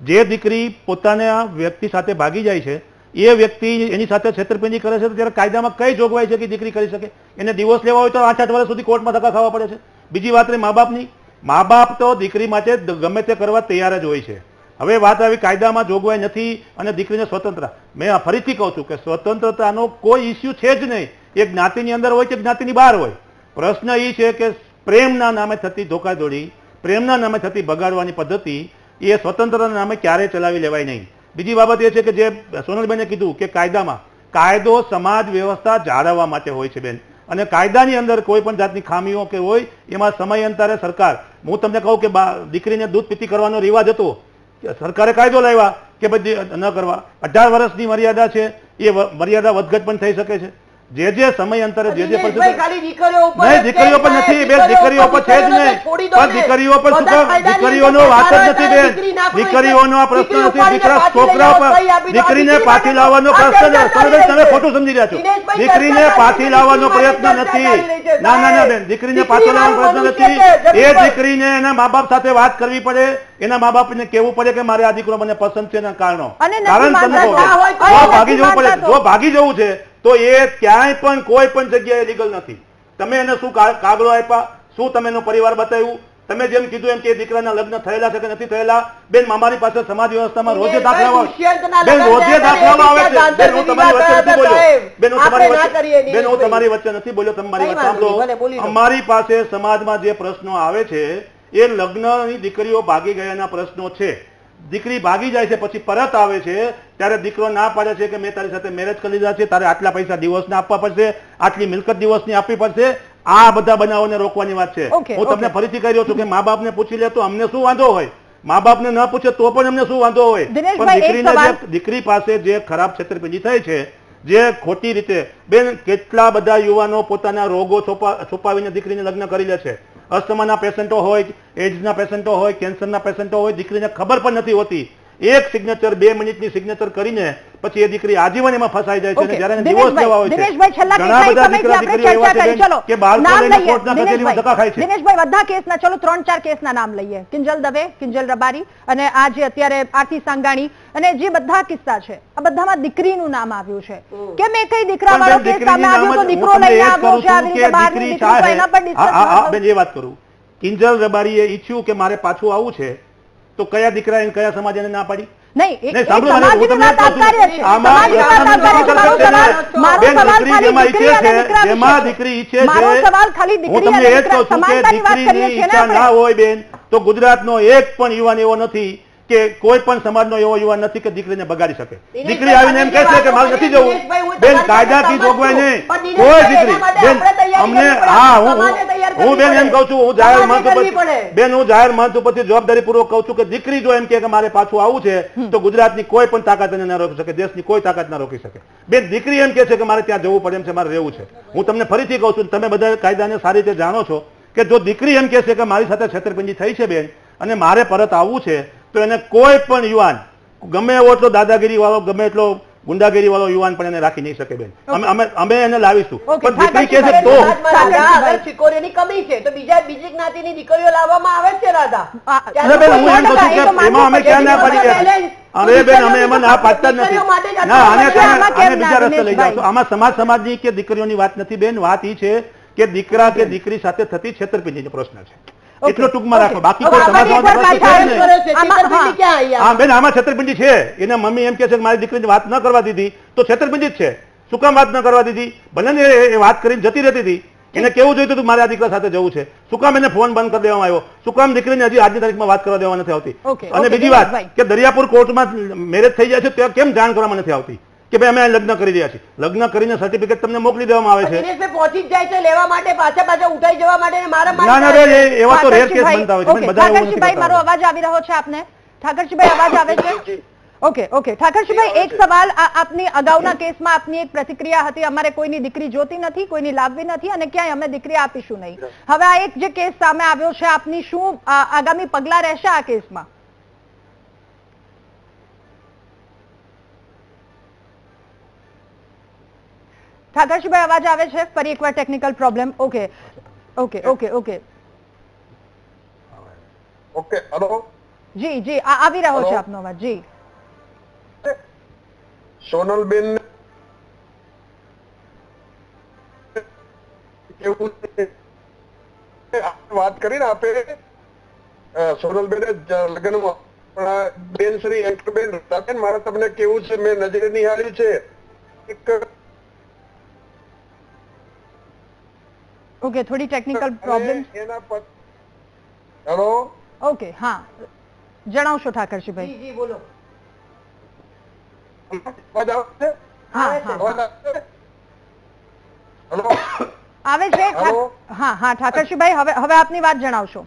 જે દીકરી પોતાના વ્યક્તિ સાથે ભાગી જાય છે, એ વ્યક્તિ એની સાથે છેતરપિંડી કરે છે, તો ત્યારે કાયદામાં કઈ જોગવાઈ છે કે દીકરી કરી શકે? એને ડિવોર્સ લેવા હોય તો 8-8 વર્ષ સુધી કોર્ટમાં ધક્કા ખાવા પડે છે. બીજી વાત રહી મા બાપની, મા બાપ તો દીકરી માટે ગમે તે કરવા તૈયાર જ હોય છે. હવે વાત આવી કાયદામાં જોગવાઈ નથી અને દીકરીને સ્વતંત્ર, મેં ફરીથી કહું છું કે સ્વતંત્રતાનો કોઈ ઇસ્યુ છે જ નહીં. એ જ્ઞાતિની અંદર હોય કે જ્ઞાતિની બહાર હોય. પ્રશ્ન એ છે કે પ્રેમના નામે થતી ધોકાધોડી, પ્રેમના નામે થતી બગાડવાની પદ્ધતિ એ સ્વતંત્રતાના નામે ક્યારેય ચલાવી લેવાય નહીં. બીજી બાબત એ છે કે જે સોનલબેને કીધું કે કાયદો સમાજ વ્યવસ્થા જાળવવા માટે હોય છે બેન, અને કાયદાની અંદર કોઈ પણ જાતની ખામીઓ કે હોય એમાં સમયાંતરે સરકાર, હું તમને કહું કે દીકરીને દૂધ પીતી કરવાનો રિવાજ હતો, સરકારે કાયદો લાવ્યા કે બધી ન કરવા. 18 વર્ષની મર્યાદા છે, એ મર્યાદા વધઘટ પણ થઈ શકે છે. જે સમયાંતરે જે દીકરીઓ પર નથી બેન, દીકરીઓ પર છે જ નહીં, પણ દીકરીઓ પર દીકરીઓનો વાત જ નથી બેન, દીકરીઓનો આ પ્રશ્ન નથી. છોકરા પર દીકરીને પાછી લાવવાનો પ્રશ્ન તમે ખોટું સમજી રહ્યા છો. દીકરીને પાછી લાવવાનો પ્રયત્ન નથી. ના બેન, દીકરીને પાછો લાવવાનો પ્રયત્ન નથી. એ દીકરીને એના મા બાપ સાથે વાત કરવી પડે, એના મા બાપને કહેવું પડે કે મારે આ દીકરો મને પસંદ છે એના કારણ તમે ભાગી જવું પડે. જો ભાગી જવું છે તો એ ક્યાંય પણ કોઈ પણ જગ્યાએ લીગલ નથી. તમે એને શું કાગળો આપ્યા, શું તમે એનો પરિવાર બતાવ્યું? તમે જેમ કીધું એમ કે દીકરાના લગ્ન થયેલા છે કે નથી થયેલા, બેન અમારી પાસે સમાજ વ્યવસ્થામાં રોજે દાખલા આવે છે. બેન હું તમારી વચ્ચે નથી બોલ્યો, તમે મારી વાત સાંભળો. અમારી પાસે સમાજમાં જે પ્રશ્નો આવે છે એ લગ્નની દીકરીઓ ભાગી ગયાના પ્રશ્નો છે. દીકરી ભાગી જાય છે પછી પરત આવે છે ત્યારે દીકરો ના પાડે છે કે મેં તારી સાથે મેરેજ કરી લીધા છે, તારે આટલા પૈસા ડિવોર્સના આપવા પડશે, આટલી મિલકત ડિવોર્સની આપવી પડશે. આ બધા બનાવોને રોકવાની વાત છે. હું તમને ફરીથી કહી રહ્યો છું કે મા બાપને પૂછી લે તો અમને શું વાંધો હોય, મા બાપને ન પૂછે તો પણ અમને શું વાંધો હોય, પણ દીકરી પાસે જે ખરાબ છેતરપિંડી થઈ છે, જે ખોટી રીતે, બેન કેટલા બધા યુવાનો પોતાના રોગો છુપાવીને દીકરીને લગ્ન કરી લે છે. અસ્થમાના પેશન્ટો હોય, એડ્સના પેશન્ટો હોય, કેન્સરના પેશન્ટો હોય, દીકરીને ખબર પણ નથી હોતી. એક સિગ્નેચર 2 મિનિટની સિગ્નેચર કરીને પછી એ દીકરી આજીવન એમાં ફસાઈ જાય છે. જ્યારે ડિવોર્સ લેવા હોય છે ઘણા બધા દીકરા દીકરીઓ એવા છે કે બાળકો લઈને કોર્ટના કચેરીમાં ધક્કા ખાય છે. દિનેશભાઈ બધા કેસના ચલો 3-4 કેસના નામ લઈએ. કિંજલ દવે, કિંજલ રબારી અને આ જે અત્યારે આરતી સાંગાણી, અને જે બધા કિસ્સા છે આ બધામાં દીકરીનું નામ આવ્યું છે. કેમ એક દીકરા વાળો કેસ સામે આવ્યો તો દીકરો લઈને આવ્યો છે, આવી રીતે બહારની દીકરી એના પર ડિસ્કસ બેન એ વાત કરું. કિંજલ રબારીએ ઈચ્છ્યું કે મારે પાછું આવવું છે તો કયા દીકરા એને કયા સમાજ એને ના પાડી? નહીં, નહીં, એક સાંભળો મને, હું સમાજની તમને વાત કહું છું. આવકાર્ય છે. આમાં સમાજની વાત આવકાર્ય છે. મારો સવાલ બેન, દીકરી ખાલી જેમાં દીકરી ઈચ્છે અને છે, દીકરા જેમાં વિશે દીકરી છે. ઈચ્છે છે, મારો સવાલ ખાલી હું દીકરી તમને અને એ જ દીકરા કહું છું કે સમાનતાની વાત કરીએ દીકરીની છીએ ને ઈચ્છા ના આપણે. હોય બેન તો ગુજરાતનો એક પણ યુવાન એવો નથી કે કોઈ પણ સમાજનો એવો યુવાન નથી કે દીકરીને બગાડી શકે. દીકરી આવીને એમ કહે છે કે મારે નથી જવું, બેન કાયદાથી જોગવાઈ નહીં, કોઈ દીકરી બેન અમને હું બેન એમ કહું છું, હું જાહેર મંચ ઉપર બેન હું જાહેર મંચ ઉપરથી જવાબદારી પૂર્વક કહું છું કે દીકરી જો એમ કે મારે પાછું આવવું છે તો ગુજરાતની કોઈ પણ તાકાત એને ના રોકી શકે, દેશની કોઈ તાકાત ના રોકી શકે. બેન દીકરી એમ કે છે કે મારે ત્યાં જવું પડે એમ છે, મારે રહેવું છે. હું તમને ફરીથી કહું છું, તમે બધા કાયદાને સારી રીતે જાણો છો કે જો દીકરી એમ કે છે કે મારી સાથે છેતરપિંડી થઈ છે બેન અને મારે પરત આવવું છે તો એને કોઈ પણ યુવાન ગમે એવો એટલો દાદાગીરી વાળો ગમે એટલો ગુંડાગીરી વાળો યુવાન પણ એને રાખી નહીં શકે બેન. અમે એને લાવીશું. પણ દીકરી કહે છે તો છોકરીઓની કમી છે તો બીજી જ્ઞાતિની દીકરીઓ લાવવામાં આવે છે રાધા. અરે બેન હું એમ કહું છું કે એમાં અમે ક્યાં ના પાડી રહ્યા? અરે બેન અમે એમાં ના પાડતા જ નથી. ના આને બીજા રસ્તે લઈ જાઓ. આમાં સમાજની કે દીકરીઓની વાત નથી બેન, વાત એ છે કે દીકરા કે દીકરી સાથે થતી છેતરપિંડીનો પ્રશ્ન છે. એટલો ટૂંકમાં રાખો, બાકી કોઈ હા બેન આમાં છેતરપિંડી છે. એના મમ્મી એમ કે છે કે મારી દીકરીની વાત ન કરવા દીધી તો છેતરપિંડી જ છે. શું કામ વાત ન કરવા દીધી? ભલે ને એ વાત કરીને જતી રહેતી હતી, એને કેવું જોઈતું હતું મારે આ દીકરા સાથે જવું છે, શું કામ એને ફોન બંધ કરી દેવામાં આવ્યો? શું કામ દીકરીને હજી આજની તારીખમાં વાત કરવા દેવા નથી આવતી? અને બીજી વાત કે દરિયાપુર કોર્ટમાં મેરેજ થઈ જાય છે ત્યાં કેમ જાણ કરવામાં નથી આવતી કે ભાઈ અમે લગ્ન કરી રહ્યા છીએ? લગ્ન કરીને સર્ટિફિકેટ તમને મોકલી દેવામાં આવે છે, પહોંચી જાય છે લેવા માટે, પાછા ઉઠાઈ જવા માટે. ના ના બેન એવા તો રેર કેસ બનતા હોય છે. બધા ઠાકરસિંહભાઈ મારો અવાજ આવી રહ્યો છે આપને? ઠાકરસિંહભાઈ અવાજ આવે છે? ઓકે ઓકે ઠાકરસિંહભાઈ એક સવાલ, આપની અગાઉના કેસમાં આપની એક પ્રતિક્રિયા હતી અમારે કોઈની દીકરી જોતી નથી, કોઈની લાવવી નથી અને ક્યાંય અમે દીકરી આપીશું નહીં. હવે આ એક જે કેસ સામે આવ્યો છે, આપની શું આગામી પગલા રહેશે આ કેસમાં? ઠાકરસિંહભાઈ અવાજ આવે છે? ફરી એકવાર technical problem. Okay okay okay okay okay hello જી જી આવી રહ્યો છે આપનો અવાજ. જી સોનલબેન કેવું વાત કરીને આપે સોનલબેન લગ્નમાં પણ બેન શ્રી એન્કરબેન મારે તમને કેવું છે, મેં નજરે નિહાળ્યું છે એક ઓકે થોડી ટેકનિકલ પ્રોબ્લેમ. હેલો ઓકે હા જણાવશો ઠાકરસિંહભાઈ? જી બોલો. આવે છે? હા હા ઠાકરસિંહભાઈ હવે આપની વાત જણાવશો.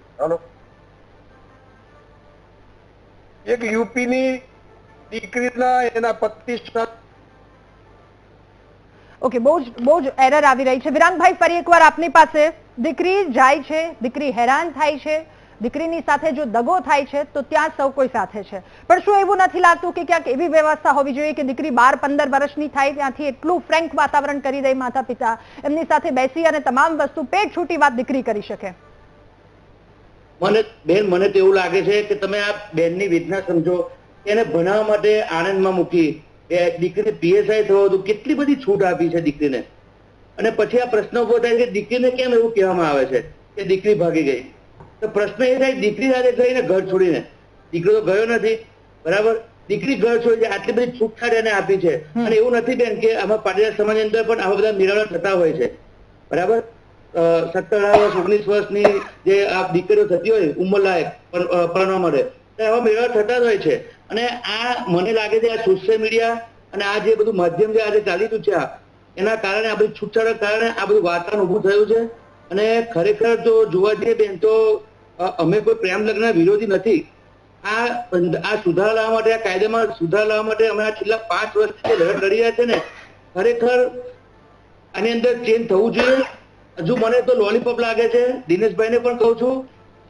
એક યુપીની દીકરીના એના પતિ ઓકે બહુ જ એરર આવી રહી છે. વિરાંગભાઈ ફરી એકવાર આપની પાસે. દીકરી જાય છે, દીકરી હેરાન થાય છે, દીકરીની સાથે જો દગો થાય છે તો ત્યાં સૌ કોઈ સાથે છે, પણ શું એવું નથી લાગતું કે ક્યાંક એવી વ્યવસ્થા હોવી જોઈએ કે દીકરી 12-15 વર્ષની થાય ત્યાંથી એટલું ફ્રેન્ક વાતાવરણ કરી દે માતા પિતા, એમની સાથે બેસી અને તમામ વસ્તુ પેટ છૂટી વાત દીકરી કરી શકે? મને તો એવું લાગે છે કે તમે આ બેનની વેદના સમજો. એને ભણાવવા માટે આણંદમાં મૂકી, દીકરીને પીએસઆઈ થયું હતું, કેટલી બધી છૂટ આપી છે દીકરીને. અને પછી આ પ્રશ્ન ઉભો થાય કે દીકરીને કેમ એવું કહેવામાં આવે છે કે દીકરી ભાગી ગઈ? તો પ્રશ્ન એ થાય દીકરી સાથે ગઈને ઘર છોડીને, દીકરો તો ગયો નથી બરાબર, દીકરી ઘર છોડી છે, આટલી બધી છૂટછાટ એને આપી છે. અને એવું નથી બેન કે આમાં પાટીદાર સમાજની અંદર પણ આવા બધા નિર્ણયો થતા હોય છે બરાબર. 17 વર્ષ 19 વર્ષની જે આ દીકરીઓ થતી હોય ઉંમરલાયક પરણવા માટે, આવા મેળાવા થતા જ હોય છે. અને આ મને લાગે છે આ સોશિયલ મીડિયા અને આ જે બધું માધ્યમ જે આજે ચાલી રહ્યું છે એના કારણે આ બધી છૂટછાટના કારણે આ બધું વાતાવરણ ઉભું થયું છે. અને ખરેખર તો જોવા જઈએ બેન તો અમે કોઈ પ્રેમ લગ્ન વિરોધી નથી. આ સુધાર લાવવા માટે, આ કાયદામાં સુધાર લાવવા માટે અમે આ છેલ્લા 5 વર્ષથી લડત લડી રહ્યા છે ને, ખરેખર આની અંદર ચેન્જ થવું જોઈએ. હજુ મને તો લોલીપોપ લાગે છે. દિનેશભાઈને પણ કહું છું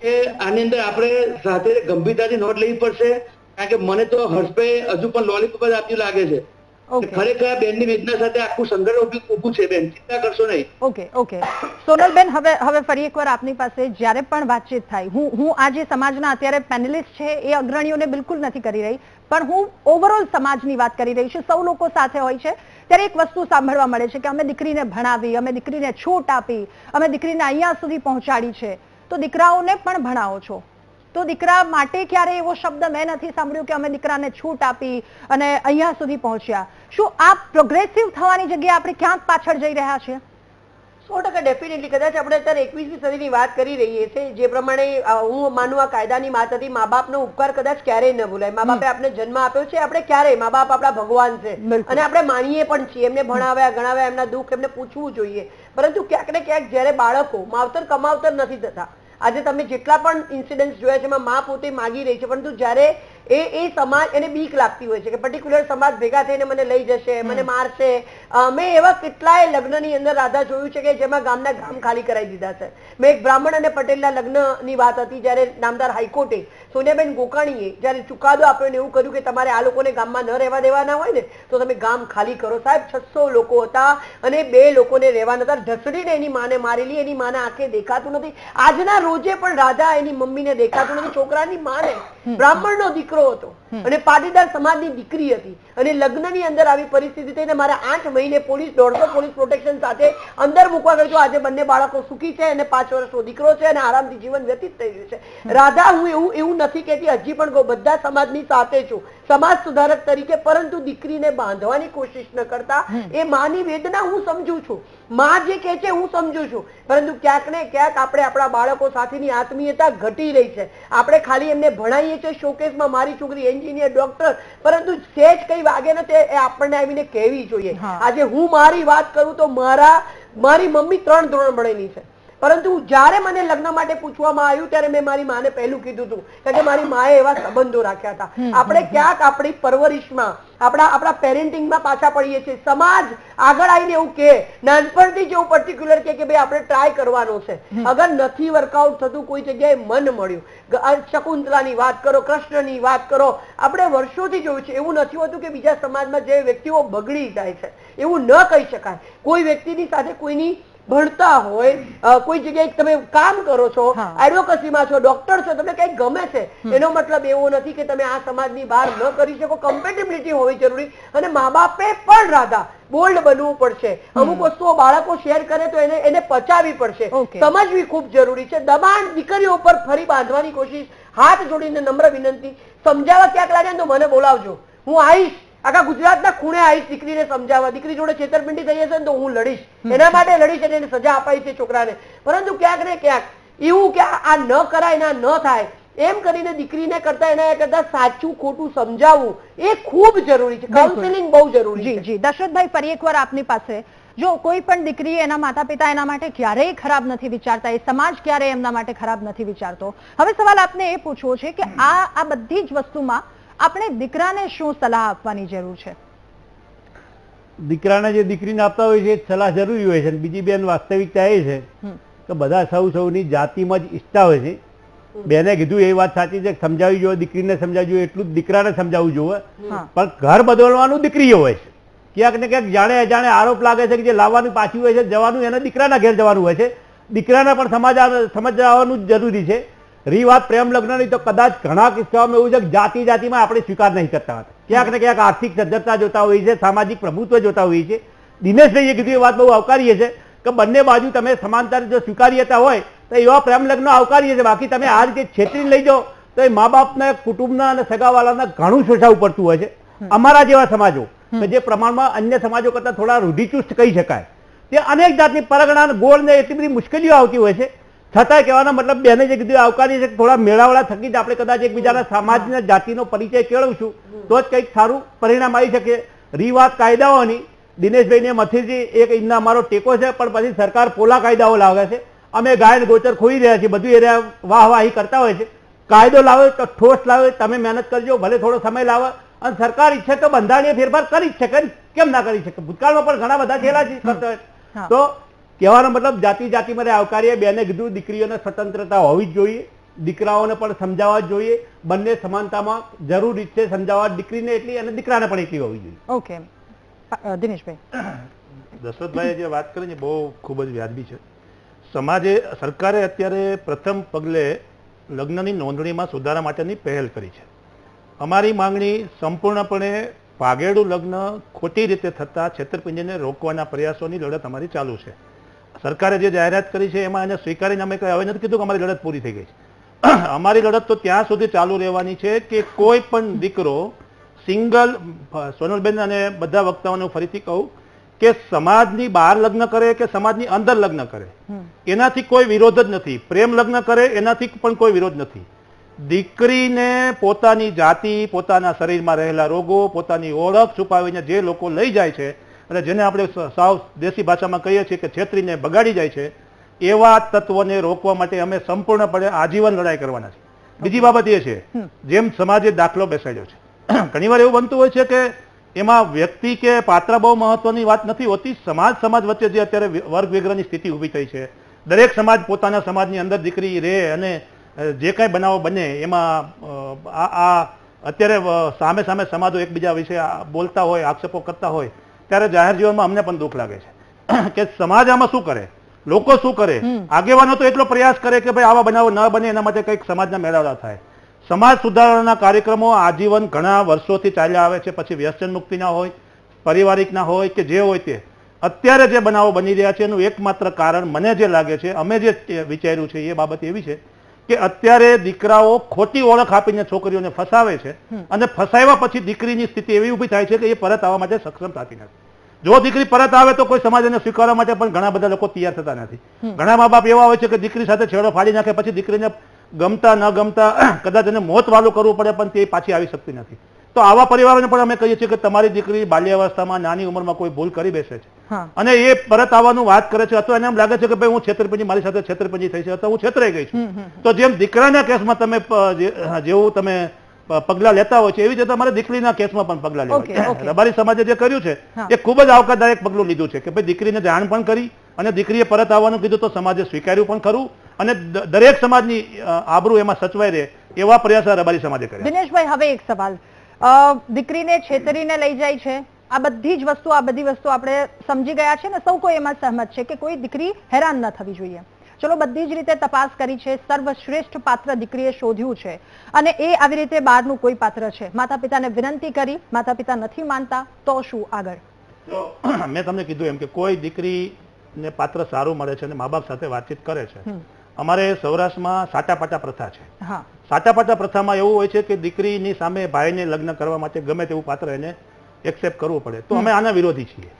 કે આની અંદર આપણે સાથે ગંભીરતાથી નોંધ લેવી પડશે, કારણ કે મને તો હર્ષભાઈ હજુ પણ લોલીપોપ જ આપ્યું લાગે છે. ખરેખર બેનની વેદના સાથે આખું સંઘર્ષ ઉભું છે બેન, ચિંતા કરશો નહીં. ઓકે ઓકે સોનલબેન હવે ફરી એકવાર આપની પાસે જ્યારે પણ વાતચીત થાય, હું આ જે સમાજના અત્યારે પેનલિસ્ટ છે એ અગ્રણીઓને બિલકુલ નથી કરી રહી, પણ હું ઓવરઓલ સમાજની વાત કરી રહી છું. સૌ લોકો સાથે હોય છે ત્યારે એક વસ્તુ સાંભળવા મળે છે કે અમે દીકરીને ભણાવી, અમે દીકરીને છૂટ આપી, અમે દીકરીને અહીંયા સુધી પહોંચાડી છે, તો દીકરાઓને પણ ભણાવો છો, તો દીકરા માટે ક્યારે એવો શબ્દ મેં નથી સાંભળ્યો કે અમે દીકરાને છૂટ આપી અને અહીંયા સુધી પહોંચ્યા. શું આ પ્રોગ્રેસિવ થવાની જગ્યાએ આપણે ક્યાંક પાછળ જઈ રહ્યા છીએ? 100% ડેફિનેટલી. કદાચ આપણે અત્યારે 21મી સદીની વાત કરી રહીએ છીએ, જે પ્રમાણે હું માનું આ કાયદાની વાત હતી, મા બાપનો ઉપકાર કદાચ ક્યારેય ન ભૂલાય. મા બાપે આપણે જન્મ આપ્યો છે, આપણે ક્યારેય, મા બાપ આપણા ભગવાન છે અને આપણે માનીએ પણ છીએ. એમને ભણાવ્યા ગણાવ્યા, એમના દુઃખ એમને પૂછવું જોઈએ. પરંતુ ક્યાંક ને ક્યાંક જયારે બાળકો માવતર કમાવતર નથી થતા, આજે તમે જેટલા પણ ઇન્સિડન્ટ્સ જોયા છે એમાં મા પોતે માગી રહી છે, પરંતુ જયારે એ સમાજ એને બીક લાગતી હોય છે કે પર્ટિક્યુલર સમાજ ભેગા થઈને મને લઈ જશે, મને મારશે. મેં એવા કેટલાય લગ્નની અંદર રાધા જોયું છે કે જેમાં ગામના ગામ ખાલી કરાવી દીધા છે. મેં એક બ્રાહ્મણ અને પટેલના લગ્નની વાત હતી, જયારે નામદાર હાઈકોર્ટે સોનિયાબેન ગોકાણીએ જયારે ચુકાદો આપ્યો ને એવું કર્યું કે તમારે આ લોકોને ગામમાં ન રહેવા દેવાના હોય ને તો તમે ગામ ખાલી કરો. સાહેબ 600 લોકો હતા અને 2 લોકોને રહેવા નતા. ઢસડીને એની માને મારેલી, એની માને આંખે દેખાતું નથી. આજના રોજે પણ રાધા એની મમ્મીને દેખાતું નથી. છોકરાની માને, બ્રાહ્મણનો દીકરો હતો અને પાટીદાર સમાજની દીકરી હતી અને લગ્નની અંદર આવી પરિસ્થિતિ થઈને મારે 8 મહિને પોલીસ 150 પોલીસ પ્રોટેક્શન સાથે અંદર મૂકવા ગયો. આજે બંને બાળકો સુખી છે અને 5 વર્ષનો દીકરો છે અને આરામથી જીવન વ્યતીત થઈ રહ્યું છે. રાધા, હું એવું નથી કહેતી, હજી પણ બધા સમાજની સાથે છું, સમાજ સુધારક તરીકે, પરંતુ દીકરીને બાંધવાની કોશિશ ન કરતા. એ માની વેદના હું સમજુ છું, માં જે કહે છે હું સમજુ છું, પરંતુ ક્યાંક ને ક્યાંક આપણે આપણા બાળકો સાથેની આત્મીયતા ઘટી રહી છે. આપણે ખાલી એમને ભણાવીએ છીએ શોકેસમાં, મારી છોકરી એન્જિનિયર, ડોક્ટર, પરંતુ સેજ કઈ વાગે ને તે આપણને આવીને કહેવી જોઈએ. આજે હું મારી વાત કરું તો મારી મમ્મી 3 ધોરણ ભણેલી છે, પરંતુ જયારે મને લગ્ન માટે પૂછવામાં આવ્યું ત્યારે મેં મારી માને પહેલું કીધું હતું, કારણ કે મારી માએ એવા સંબંધો રાખ્યા હતા. આપણે ક્યાંક આપણી પરવરિશમાં, આપણા પેરેન્ટિંગમાં પાછા પડીએ છીએ. સમાજ આગળ આવીને એવું કે નાનપણથી જેવું પર્ટિક્યુલર કે ભાઈ આપણે ટ્રાય કરવાનો છે. અગર નથી વર્કઆઉટ થતું, કોઈ જગ્યાએ મન મળ્યું, શકુંતલાની વાત કરો, કૃષ્ણની વાત કરો, આપણે વર્ષોથી જોયું છે. એવું નથી હોતું કે બીજા સમાજમાં જે વ્યક્તિઓ બગડી જાય છે એવું ન કહી શકાય. કોઈ વ્યક્તિની સાથે કોઈની ભણતા હોય, કોઈ જગ્યાએ તમે કામ કરો છો, એડવોકેસીમાં છો, ડોક્ટર છો, તમને કઈક ગમે છે, એનો મતલબ એવો નથી કે તમે આ સમાજની બહાર ન કરી શકો. કમ્પેટેબિલિટી હોવી જરૂરી અને મા બાપે પણ રાધા બોલ્ડ બનવું પડશે. અમુક વસ્તુઓ બાળકો શેર કરે તો એને પચાવવી પડશે, સમજવી ખૂબ જરૂરી છે. દબાણ દીકરીઓ પર ફરી બાંધવાની કોશિશ, હાથ જોડીને નમ્ર વિનંતી, સમજાવવા ક્યાંક લાગે ને તો મને બોલાવજો, હું આવીશ, આખા ગુજરાતના ખૂણે આવીશ દીકરીને સમજાવવા. દીકરી જોડે છેતરપિંડી થઈ હશે ને તો હું લડીશ, એના માટે લડીશ અને એને સજા અપાઈ છે છોકરાને. પરંતુ ક્યાંક ને ક્યાંક એવું કે આ ન કરાય, ના ન થાય એમ કરીને દીકરીને કરતા એના કરતા સાચું ખોટું સમજાવવું એ ખૂબ જરૂરી છે. કાઉન્સેલિંગ બહુ જરૂરી છે. જી દશરથભાઈ, ફરી એકવાર આપની પાસે, જો કોઈ પણ દીકરી, એના માતા પિતા એના માટે ક્યારેય ખરાબ નથી વિચારતા, એ સમાજ ક્યારેય એમના માટે ખરાબ નથી વિચારતો. હવે સવાલ આપને એ પૂછવો છે કે આ બધી જ વસ્તુમાં આપણે દીકરાને શું સલાહ આપવાની જરૂર છે? દીકરાને જે દીકરીને આપતા હોય છે એ સલાહ જરૂરી હોય છે. બીજી બેન વાસ્તવિકતા એ છે કે બધા સૌની જાતિમાં જ ઈચ્છતા હોય છે. બેને કીધું એ વાત સાચી છે, સમજાવી જોઈએ, દીકરીને સમજાવવી જોઈએ, એટલું જ દીકરાને સમજાવવું જોઈએ. પણ ઘર બદલવાનું દીકરીઓ હોય છે. ક્યાંક ને ક્યાંક જાણે અજાણે આરોપ લાગે છે કે જે લાવવાનું પાછું હોય છે, જવાનું એને દીકરાના ઘેર જવાનું હોય છે. દીકરાને પણ સમજાવવાનું જ જરૂરી છે. રહી વાત પ્રેમ લગ્નની, તો કદાચ ઘણા કિસ્સાઓમાં એવું છે કે જાતિમાં આપણે સ્વીકાર નહીં કરતા હતા. ક્યાંક ને ક્યાંક આર્થિક સદ્ધરતા જોતા હોઈએ છીએ, સામાજિક પ્રભુત્વ જોતા હોઈએ છીએ. દિનેશભાઈએ કીધું એ વાત બહુ આવકારીએ છે કે બંને બાજુ તમે સમાનતા જો સ્વીકાર્યતા હોય તો એવા પ્રેમ લગ્ન આવકારીએ છીએ. બાકી તમે આ રીતે છેતરીને લઈ જાઓ તો એ મા બાપના, કુટુંબના અને સગાવાલાના ઘણું શોષાવું પડતું હોય છે. અમારા જેવા સમાજો કે જે પ્રમાણમાં અન્ય સમાજો કરતા થોડા રૂઢિચુસ્ત કહી શકાય, તે અનેક જાતની પરગણા, ગોળ ને એટલી બધી મુશ્કેલીઓ આવતી હોય છે. છતાં કહેવાનો મતલબ બેને જે કીધું આવકારી છે, થોડા મેળાવડા થકી જ આપણે કદાચ એકબીજાના સમાજના જાતિનો પરિચય કેળવશું તો જ કંઈક સારું પરિણામ આવી શકે. રહી વાત કાયદાઓની, દિનેશભાઈને મથીથી એક ઇન્ના અમારો ટેકો છે, પણ પછી સરકાર પોલા કાયદાઓ લાવે છે. અમે ગાયન ગોચર ખોઈ રહ્યા છીએ, બધું એ વાહવાહી કરતા હોય છે. કાયદો લાવે તો ઠોસ લાવે, તમે મહેનત કરજો, ભલે થોડો સમય લાવે, અને સરકાર ઈચ્છે તો બંધારણીય ફેરફાર કરી જ શકે, કેમ ના કરી શકે? ભૂતકાળમાં પણ ઘણા બધા થયેલા છે કરતા હોય. તો કહેવાનો મતલબ જાતિમાં આવકારીએ. બેને કીધું દીકરીઓને સ્વતંત્રતા હોવી જ જોઈએ, દીકરાઓને પણ સમજાવવા જ જોઈએ. બંને સમાનતામાં જરૂરી છે સમજાવવા, દીકરીને એટલી અને દીકરાને પણ એટલી હોવી જોઈએ. ઓકે દિનેશભાઈ. દશરથભાઈએ જે વાત કરી બહુ ખૂબ જ વ્યાજબી છે. સરકારે અત્યારે પ્રથમ પગલે લગ્નની નોંધણીમાં સુધારા માટેની પહેલ કરી છે. અમારી માંગણી સંપૂર્ણપણે ભાગેડું લગ્ન ખોટી રીતે થતા છેતરપિંડીને રોકવાના પ્રયાસોની લડત અમારી ચાલુ છે. સરકારે જે જાહેરાત કરી છે એમાં એને સ્વીકારીને અમે કંઈ હવે નથી કીધું કે અમારી લડત પૂરી થઈ ગઈ છે. અમારી લડત તો ત્યાં સુધી ચાલુ રહેવાની છે કે કોઈ પણ દીકરો સિંગલ, સોનલબેન અને બધા વક્તાઓને ફરીથી કહું કે સમાજની બહાર લગ્ન કરે કે સમાજની અંદર લગ્ન કરે એનાથી કોઈ વિરોધ જ નથી. પ્રેમ લગ્ન કરે એનાથી પણ કોઈ વિરોધ નથી. દીકરીને પોતાની જાતિ, પોતાના શરીરમાં રહેલા રોગો, પોતાની ઓળખ છુપાવીને જે લોકો લઈ જાય છે અને જેને આપણે સાવ દેશી ભાષામાં કહીએ છીએ કે છેતરીને બગાડી જાય છે, એવા તત્વોને રોકવા માટે અમે સંપૂર્ણપણે આજીવન લડાઈ કરવાના છે. બીજી બાબત એ છે, જેમ સમાજે દાખલો બેસાડ્યો છે, ઘણીવાર એવું બનતું હોય છે કે એમાં વ્યક્તિ કે પાત્ર બહુ મહત્વની વાત નથી હોતી. સમાજ વચ્ચે જે અત્યારે વર્ગ વિગ્રહની સ્થિતિ ઊભી થઈ છે, દરેક સમાજ પોતાના સમાજની અંદર દીકરી રહે અને જે કાંઈ બનાવો બને એમાં આ અત્યારે સામે સામે સમાજો એકબીજા વિશે બોલતા હોય, આક્ષેપો કરતા હોય, ત્યારે જાહેર જીવનમાં અમને પણ દુઃખ લાગે છે કે સમાજ આમાં શું કરે, લોકો શું કરે. આગેવાનો તો એટલો પ્રયાસ કરે કે ભાઈ આવા બનાવો ન બને એના માટે કંઈક સમાજના મેળાવડા થાય. સમાજ સુધારણાના કાર્યક્રમો આજીવન ઘણા વર્ષોથી ચાલ્યા આવે છે. પછી વ્યસન મુક્તિના હોય, પારિવારિકના હોય કે જે હોય તે, અત્યારે જે બનાવો બની રહ્યા છે એનું એકમાત્ર કારણ મને જે લાગે છે, અમે જે વિચાર્યું છે એ બાબત એવી છે કે અત્યારે દીકરાઓ ખોટી ઓળખ આપીને છોકરીઓને ફસાવે છે અને ફસાવ્યા પછી દીકરીની સ્થિતિ એવી ઊભી થાય છે કે એ પરત આવવા માટે સક્ષમ થતી નથી. જો દીકરી પરત આવે તો કોઈ સમાજ એને સ્વીકારવા માટે પણ ઘણા બધા લોકો તૈયાર થતા નથી. ઘણા મા બાપ એવા હોય છે કે દીકરી સાથે છેડો ફાડી નાખે, પછી દીકરીને ગમતા ન ગમતા કદાચ એને મોત વાલું કરવું પડે પણ તે પાછી આવી શકતી નથી. તો આવા પરિવારોને પણ અમે કહીએ છીએ કે તમારી દીકરી બાલ્યાવસ્થામાં નાની ઉંમરમાં કોઈ ભૂલ કરી બેસે છે અને એ પરત આવવાનું વાત કરે છે, અથવા એને એમ લાગે છે કે ભાઈ હું છેતરપિંડી, મારી સાથે છેતરપિંડી થઈ છે અથવા હું છેતરાઈ ગઈ છું, તો જેમ દીકરાના કેસમાં તમે જેવું તમે પગલા લેતા હોય છે એવી રીતે તમારે દીકરીના કેસમાં પણ પગલા લેવા. રબારી સમાજે જે કર્યું છે એ ખૂબ જ આવકારદાયક પગલું લીધું છે કે ભાઈ દીકરીને જાણ પણ કરી અને દીકરીએ પરત આવવાનું કીધું તો સમાજે સ્વીકાર્યું પણ ખરું અને દરેક સમાજની આબરૂ એમાં સચવાઈ રહે એવા પ્રયાસ રબારી સમાજે કર્યા. દિનેશભાઈ, હવે એક સવાલ, દીકરીને છેતરીને લઈ જાય છે, આ બધી વસ્તુ આપણે સમજી ગયા છે ને, સૌ કોઈ એમાં સહમત છે કે કોઈ દીકરી હેરાન ન થવી જોઈએ. ચલો, બધી જ રીતે તપાસ કરી છે, સર્વશ્રેષ્ઠ પાત્ર દીકરીએ શોધ્યું છે અને એ આવી રીતે બહારનું કોઈ પાત્ર છે, માતા પિતાને વિનંતી કરી, માતા પિતા નથી માનતા, તો શું આગળ? મેં તમને કીધું એમ કે કોઈ દીકરીને પાત્ર સારું મળે છે અને મા બાપ સાથે વાતચીત કરે છે. અમારે સૌરાષ્ટ્રમાં સાટાપાટા પ્રથા છે. સાટાપાટા પ્રથામાં એવું હોય છે કે દીકરીની સામે ભાઈને લગ્ન કરવા માટે ગમે તેવું પાત્ર એને એક્સેપ્ટ કરવું પડે. તો અમે આના વિરોધી છીએ.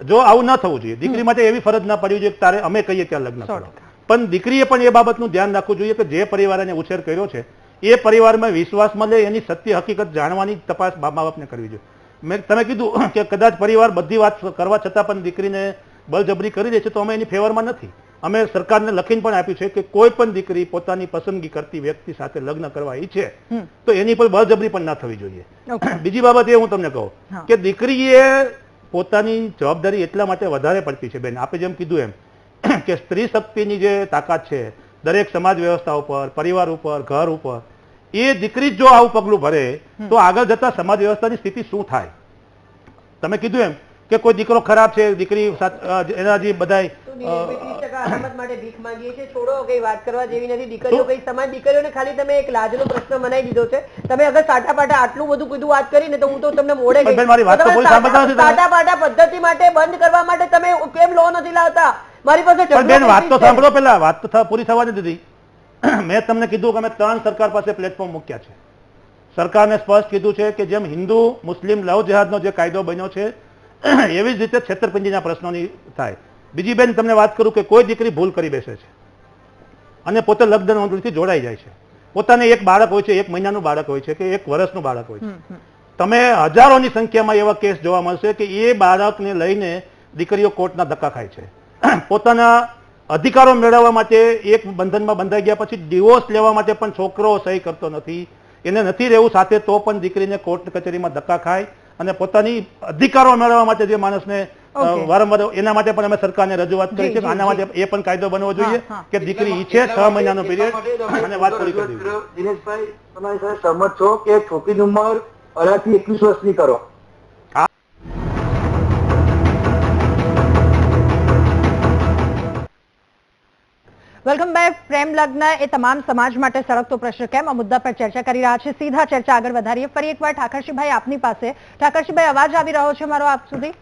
જો આવું ન થવું જોઈએ, દીકરી માટે એવી ફરજ ના પડવી જોઈએ કે તારે અમે કહીએ ત્યાં લગ્ન કરો. પણ દીકરીએ પણ એ બાબતનું ધ્યાન રાખવું જોઈએ કે જે પરિવારે એને ઉછેર કર્યો છે એ પરિવારમાં વિશ્વાસ મળે, એની સત્ય હકીકત જાણવાની તપાસ મા બાપને કરવી જોઈએ. તમે કીધું કે કદાચ પરિવાર બધી વાત કરવા છતાં પણ દીકરીને બળજબરી કરી દે છે, તો અમે એની ફેવરમાં નથી. અમે સરકારને લખીને પણ આપ્યું છે કે કોઈ પણ દીકરી પોતાની પસંદગી કરતી વ્યક્તિ સાથે લગ્ન કરવા ઈચ્છે તો એની પર બળજબરી પણ ના થવી જોઈએ. બીજી બાબત એ હું તમને કહું કે દીકરીએ પોતાની જવાબદારી એટલા માટે વધારે પડતી છે બેન, આપણે જેમ કીધું એમ કે સ્ત્રી શક્તિની જે તાકાત છે દરેક સમાજ વ્યવસ્થા ઉપર, પરિવાર ઉપર, ઘર ઉપર, એ દીકરી જો આવું પગલું ભરે તો આગળ જતા સમાજ વ્યવસ્થાની સ્થિતિ શું થાય? તમે કીધું એમ કે કોઈ દીકરો ખરાબ છે, દીકરી એના જે બધાય અનામત માટે ભીખ માંગીએ છીએ, છોડો, કઈ વાત કરવા જેવી નથી. દીકરીઓ કઈ સમાજ દીકરીઓને ખાલી તમે એક લાજનો પ્રશ્ન બનાવી દીધો છે. તમે અગર સાટાપાટા આટલું બધું કીધું વાત કરી ને તો હું તો તમને મોડે ગઈ. સાટાપાટા પદ્ધતિ માટે બંધ કરવા માટે તમે કેમ લો નથી લાવતા? મારી પાસે બેન વાત તો સાંભળો, પેલા વાત તો પૂરી થવા નથી દીધી. મેં તમને કીધું કે અમે 3 સરકાર પાસે પ્લેટફોર્મ મૂક્યા છે. સરકારને સ્પષ્ટ કીધું છે કે જેમ હિન્દુ મુસ્લિમ લવ જેહાદનો જે કાયદો બન્યો છે એવી જ રીતે છેતરપિંડીના પ્રશ્નોની થાય. બીજી બેન તમને વાત કરું કે કોઈ દીકરી ભૂલ કરી બેસે છે અને પોતે લગ્ન નોંધણીથી જોડાઈ જાય છે. પોતાને એક બાળક હોય છે, 1 મહિનાનું બાળક હોય છે કે 1 વર્ષનું બાળક હોય છે. તમે હજારોની સંખ્યામાં એવા કેસ જોવા મળશે કે એ બાળકને લઈને દીકરીઓ કોર્ટના ધક્કા ખાય છે. પોતાના અધિકારો મેળવવા માટે એક બંધનમાં બંધાઈ ગયા પછી ડિવોર્સ લેવા માટે પણ છોકરો સહી કરતો નથી, એને નથી રહેવું સાથે તો પણ દીકરીને કોર્ટ કચેરીમાં ધક્કા ખાય અને પોતાની અધિકારો મેળવવા માટે જે માણસને વારંવાર એના માટે પણ અમે સરકારને રજૂઆત કરી છે કે આના માટે એ પણ કાયદો બનવો જોઈએ કે દીકરી ઈચ્છે 6 મહિનાનો પીરિયડ અને વાત પૂરી કરી દીધી. દિનેશભાઈ, તમારી સાથે સહમત છો કે છોકરીની ઉંમર 18 થી 21 વર્ષની કરો? Welcome back. પ્રેમ લગ્ન એ તમામ સમાજ માટે સળગતો પ્રશ્ન કેમ, આ મુદ્દા પર ચર્ચા કરી રહ્યા છે. સીધા ચર્ચા આગળ વધારીએ. ફરી એકવાર ઠાકરસિંહભાઈ આપની પાસે. ઠાકરસિંહભાઈ, અવાજ આવી રહ્યો છે મારો આપ સુધી?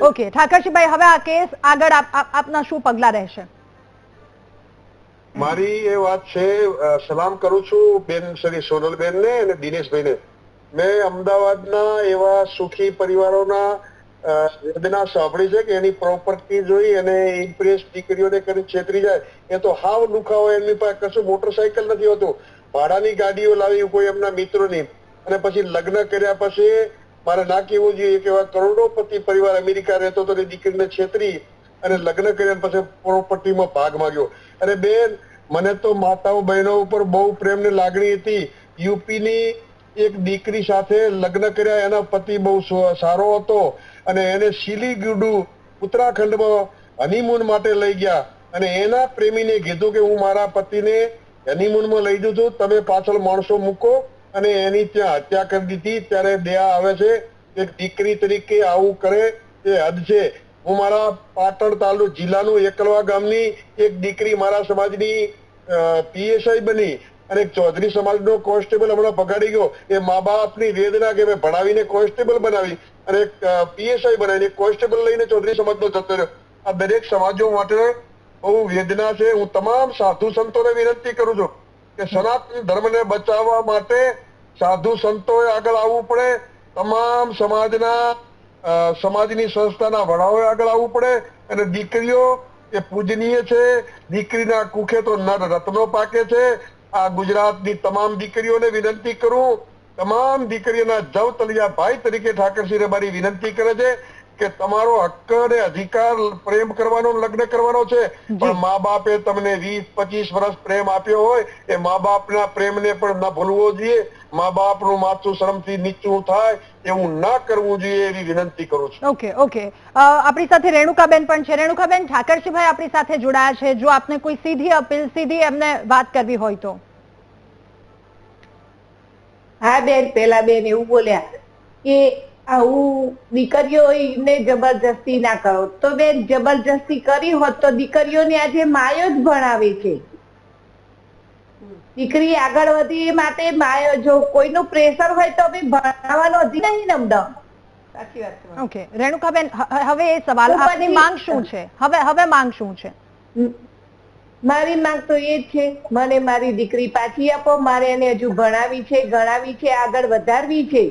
ઓકે ઠાકરસિંહભાઈ, હવે આ કેસ આગળ આપના શું પગલા રહેશે? મારી એ વાત છે, સલામ કરું છું બેન શ્રી સોનલબેન ને અને દિનેશભાઈને. મેં અમદાવાદના એવા સુખી પરિવારોના વેદના સાંભળી છે કે એની પ્રોપર્ટી જોઈ અને ઇમ્પ્રેસ દીકરીઓને કરી છેતરી જાય. એ તો હાવ લુખા હોય, એમની પાસે કશું મોટરસાયકલ નથી હોતું, ભાડાની ગાડીઓ લાવી કોઈ એમના મિત્રોની, અને પછી લગ્ન કર્યા પછી મારે ના કહેવું જોઈએ કે એવા કરોડોપતિ પરિવાર અમેરિકા રહેતો હતો, દીકરીને છેતરી અને લગ્ન કર્યા પછી પ્રોપર્ટીમાં ભાગ માંગ્યો. અને બેન, મને તો માતાઓ બહેનો ઉપર બહુ પ્રેમ ને લાગણી હતી. યુપીની એક દીકરી સાથે લગ્ન કર્યા, એના પતિ બહુ સારો હતો અને એને સિલીગુડુ ઉત્તરાખંડમાં હનીમૂન માટે લઈ ગયા અને એના પ્રેમીને કીધું કે હું મારા પતિને હનીમૂનમાં લઈ જઉં છું, તમે પાછળ માણસો મૂકો, અને એની ત્યાં હત્યા કરી દીધી. ત્યારે દયા આવે છે, એક દીકરી તરીકે આવું કરે એ હદ છે. હું મારા પાટણ તાલુકા જિલ્લાનું એકલવા ગામની એક દીકરી મારા સમાજની PSI બની અને એક ચૌધરી સમાજનો કોન્સ્ટેબલ હમણાં પગાડી ગયો. એ મા બાપની વેદના કે મેં ભણાવીને કોન્સ્ટેબલ બનાવી અને એક PSI બનાવીને કોન્સ્ટેબલ લઈને ચૌધરી સમાજનો જતો રહ્યો. આ દરેક સમાજો માટે બહુ વેદના છે. હું તમામ સાધુ સંતોને વિનંતી કરું છું કે સનાતન ધર્મને બચાવવા માટે સાધુ સંતોએ આગળ આવવું પડે, તમામ સમાજની સંસ્થાના વડાઓએ આગળ આવવું પડે. અને દીકરીઓ એ પૂજનીય છે, દીકરીના કુખે તો નર રત્નો પાકે છે. આ ગુજરાતની તમામ દીકરીઓને વિનંતી કરું, તમામ દીકરીઓના જવતલિયા ભાઈ તરીકે ઠાકરસિંહ રબારી વિનંતી કરે છે કે તમારો હક્ક અને અધિકાર પ્રેમ કરવાનો, લગ્ન કરવાનો છે, પણ મા બાપે તમને 20-25 વર્ષ પ્રેમ આપ્યો હોય, એ મા બાપના પ્રેમને પણ ન ભૂલવો જોઈએ. મા બાપનું માથું શરમથી નીચું થાય એવું ના કરવું જોઈએ, એવી વિનંતી કરું છું. ઓકે. આપણી સાથે રેણુકાબેન પણ છે. રેણુકાબેન, ઠાકરસિંહભાઈ આપણી સાથે જોડાયા છે. જો આપને કોઈ સીધી અપીલ, સીધી એમને વાત કરવી હોય તો. હા બેન, પેલા બેન એવું બોલ્યા કે આવું દીકરીઓને જબરજસ્તી ના કરો. તો બેન, જબરજસ્તી કરી હોત તો દીકરીઓને આજે માયો જ ભણાવે છે. દીકરી આગળ વધી એ માટે માયો, જો કોઈનું પ્રેશર હોય તો બી ભણાવવાનો અધિકાર નહીં ને અમદાવાદ. સાચી વાત છે. ઓકે રેણુકાબેન, હવે એ સવાલ, આપની માંગ શું છે? હવે માંગ શું છે? મારી માંગ તો એ જ છે, મને મારી દીકરી પાછી આપો. મારે એને હજુ ભણાવી છે, ગણાવી છે, આગળ વધારવી છે.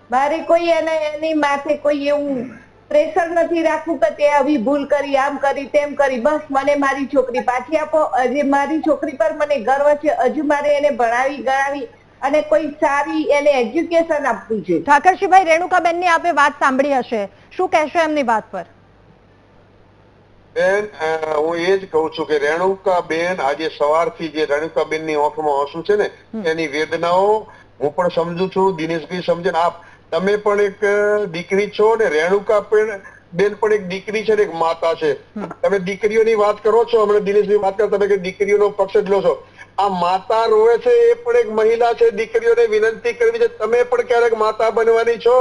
મારે કોઈ એની માથે કોઈ એવું પ્રેશર નથી રાખવું કે તે આવી ભૂલ કરી, આમ કરી, તેમ કરી. બસ મને મારી છોકરી પાછી આપો. હજી મારી છોકરી પર મને ગર્વ છે. હજુ મારે એને ભણાવી, ગણાવી અને કોઈ સારી એને એજ્યુકેશન આપવું છે. ઠાકરસિંહભાઈ, રેણુકાબેનની આપે વાત સાંભળી હશે, શું કહેશો એમની વાત પર? બેન, હું એ જ કહું છું કે રેણુકાબેન, આજે સવારથી જે રેણુકાબેનની આંખમાં આંસુ છે ને, એની વેદનાઓ હું પણ સમજુ છું, દિનેશભાઈ સમજે. આપ તમે પણ એક દીકરી છો ને રેણુકાબેન પણ એક દીકરી છે ને એક માતા છે. તમે દીકરીઓની વાત કરો છો, હમણાં દિનેશભાઈ વાત કરતા તમે કે દીકરીઓનો પક્ષ જ લો છો. આ માતા રોવે છે એ પણ એક મહિલા છે. દીકરીઓને વિનંતી કરવી છે, તમે પણ ક્યારેક માતા બનવાની છો.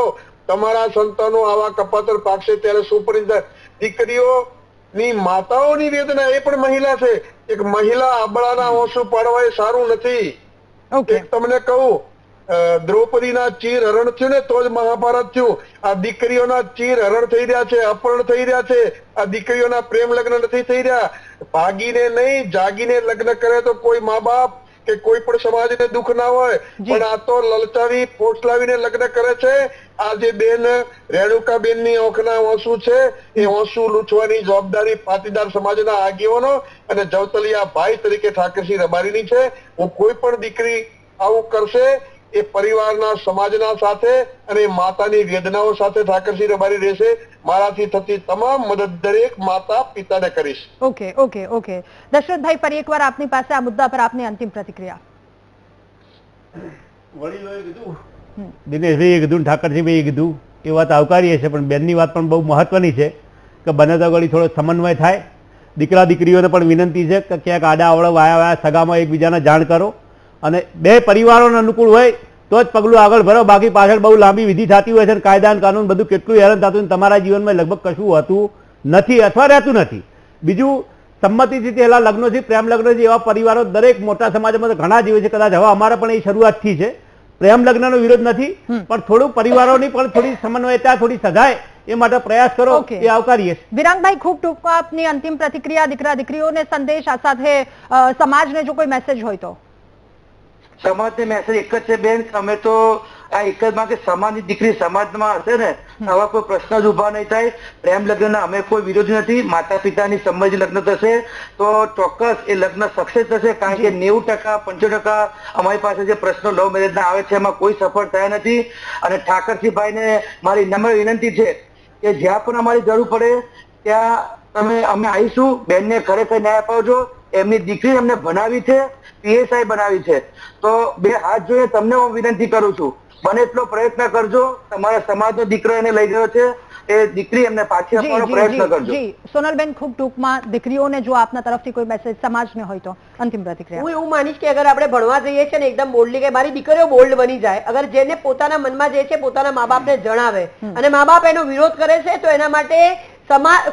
તમારા સંતાનો આવા કપાતર પાકશે ત્યારે શું પરિણામ? દીકરીઓ ની માતાઓની વેદના એ પણ મહિલા છે. એક મહિલા આબળાના આંસુ પાડવા એ સારું નથી. એક તમને કહું, દ્રૌપદીના ચીર હરણ થયું ને તો જ મહાભારત થયું. આ દીકરીઓના ચીર હરણ થઈ રહ્યા છે, અપહરણ થઈ રહ્યા છે. આ દીકરીઓના પ્રેમ લગ્ન નથી થઈ રહ્યા. ભાગીને નહીં, જાગીને લગ્ન કરે તો કોઈ મા બાપ કે કોઈ પણ સમાજને દુઃખ ના હોય, પણ આ તો લલચાવી ફોસલાવીને લગ્ન કરે છે. આ જે બેન રેણુકાબેનની આંખના આંસુ છે, એ આંસુ લૂછવાની જવાબદારી પાટીદાર સમાજના આગેવાનો અને જવતલિયા ભાઈ તરીકે ઠાકરસિંહ રબારીની છે. હું કોઈ પણ દીકરી આવું કરશે એ પરિવારના, સમાજના સાથે અને માતાની વેદનાઓ સાથે ઠાકરસિંહ રબારી રહેશે. મારાથી થતી તમામ મદદ દરેક માતા પિતાને કરીશ. ઓકે. દશરથભાઈ, ફરી એકવાર આપની પાસે આ મુદ્દા પર આપની અંતિમ પ્રતિક્રિયા. વડીલોએ કીધું, દિનેશભાઈએ કીધું, ઠાકરસિંહભાઈએ કીધું, એ વાત આવકારીએ છે, પણ બેનની વાત પણ બહુ મહત્વની છે કે બને તો ઘડી થોડો સમન્વય થાય. દીકરા દીકરીઓને પણ વિનંતી છે કે ક્યાંક આડા અવળા વાયા સગામાં એકબીજાને જાણ કરો અને બે પરિવારોને અનુકૂળ હોય તો જ પગલું આગળ ભરો. બાકી પાછળ બહુ લાંબી વિધિ થતી હોય છે, કાયદા કાનૂન બધું કેટલું હેરાન થતું, તમારા જીવનમાં લગભગ કશું હોતું નથી અથવા રહેતું નથી. બીજું, સંમતિથી થયેલા લગ્નોથી, પ્રેમ લગ્નોથી એવા પરિવારો દરેક મોટા સમાજમાં ઘણા જીવે છે. કદાચ હવે અમારે પણ એ શરૂઆતથી છે. પ્રેમ લગ્નનો વિરોધ નથી, પણ થોડું પરિવારોની પણ થોડી સમન્વયતા, થોડી સજાય એ માટે પ્રયાસ કરો, એ આવકારીએ. વિરાંગભાઈ, ખૂબ ટૂંકમાં આપની અંતિમ પ્રતિક્રિયા, દીકરા દીકરીઓને સંદેશ, આ સાથે સમાજને જો કોઈ મેસેજ હોય તો. સમાજને મેસેજ એક જ છે બેન, અમે તો આ એક જ માં કે સમાજની દીકરી સમાજમાં હશે ને આવા કોઈ પ્રશ્ન જ ઉભા નહીં થાય. પ્રેમ લગ્નના અમે કોઈ વિરોધી નથી. માતા પિતાની સંમતિ લગ્ન થશે તો ચોક્કસ એ લગ્ન સક્સેસ થશે, કારણ કે 90% 95% અમારી પાસે જે પ્રશ્નો લવ મેરેજ ના આવે છે એમાં કોઈ સફળ થયા નથી. અને ઠાકરસિંહભાઈને મારી નમ્ર વિનંતી છે કે જ્યાં પણ અમારી જરૂર પડે ત્યાં અમે આવીશું. બેનને ખરેખર ન્યાય અપાવજો. એમની દીકરી અમને ભણાવી છે, PSI બનાવી છે, તો બે હાથ જોઈને તમને હું વિનંતી કરું છું, બને એટલો પ્રયત્ન કરજો. તમારા સમાજનો દીકરો એને લઈ ગયો છે, એ દીકરી એમને પાછી આપવાનો પ્રયત્ન કરજો. સોનલબેન, ખૂબ ટૂંકમાં દીકરીઓને જો આપના તરફથી કોઈ મેસેજ સમાજને હોય તો અંતિમ પ્રતિક્રિયા. હું એવું માનીશ કે અગર આપણે ભણવા જઈએ છીએ ને એકદમ બોલ્ડલી, કે મારી દીકરીઓ બોલ્ડ બની જાય, અગર જેને પોતાના મનમાં જે છે પોતાના મા બાપને જણાવે અને મા બાપ એનો વિરોધ કરે છે, તો એના માટે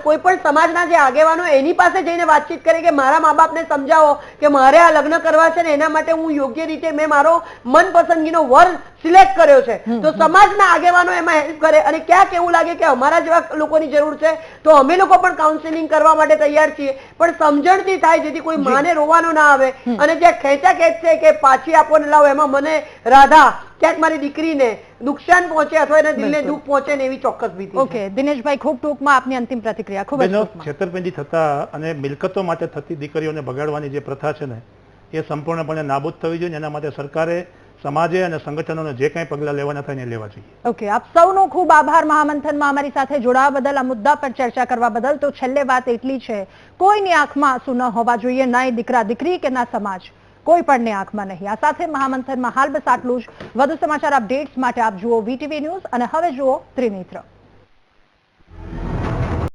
કોઈ પણ સમાજના જે આગેવાનો એની પાસે જઈને વાતચીત કરે કે મારા મા બાપને સમજાવો કે મારે આ લગ્ન કરવા છે ને એના માટે હું યોગ્ય રીતે મેં મારો મનપસંદગીનો વર સિલેક્ટ કર્યો છે, તો સમાજના આગેવાનો એમાં હેલ્પ કરે. અને ક્યાંક એવું લાગે કે અમારા જેવા લોકોની જરૂર છે તો અમે લોકો પણ કાઉન્સેલિંગ કરવા માટે તૈયાર છીએ, પણ સમજણથી થાય, જેથી કોઈ માને રોવાનો ના આવે. અને જે ખેંચાખેંચ છે કે પાછી આપો ને લાવો, એમાં મને રાધા ક્યાંક મારી દીકરીને નુકસાન પહોંચે અથવા એના દિલને દુઃખ પહોંચે ને એવી ચોક્કસ ભીતિ. ઓકે દિનેશભાઈ, ખૂબ ટૂંકમાં આપની અંતિમ પ્રતિક્રિયા. ખૂબ જ છેતરપિંડી થતા અને મિલકતો માટે થતી દીકરીઓને બગાડવાની જે પ્રથા છે ને એ સંપૂર્ણપણે નાબૂદ થવી જોઈએ. એના માટે સરકારે, સમાજે અને સંગઠનોને જે કંઈ પગલાં લેવાના થાય એ લેવા જોઈએ. ઓકે, આપ સૌનો ખૂબ આભાર મહામંથનમાં અમારી સાથે જોડાવા બદલ, આ મુદ્દા પર ચર્ચા કરવા બદલ. તો છેલ્લે વાત એટલી છે, કોઈની આંખમાં આંસુ ન હોવા જોઈએ, ના એ દીકરા દીકરી કે ના સમાજ, કોઈ પણની આંખમાં નહીં. આ સાથે મહામંથનમાં હાલ બસ આટલું જ. વધુ સમાચાર અપડેટ્સ માટે આપ જુઓ VTV ન્યૂઝ અને હવે જુઓ ત્રિનેત્ર.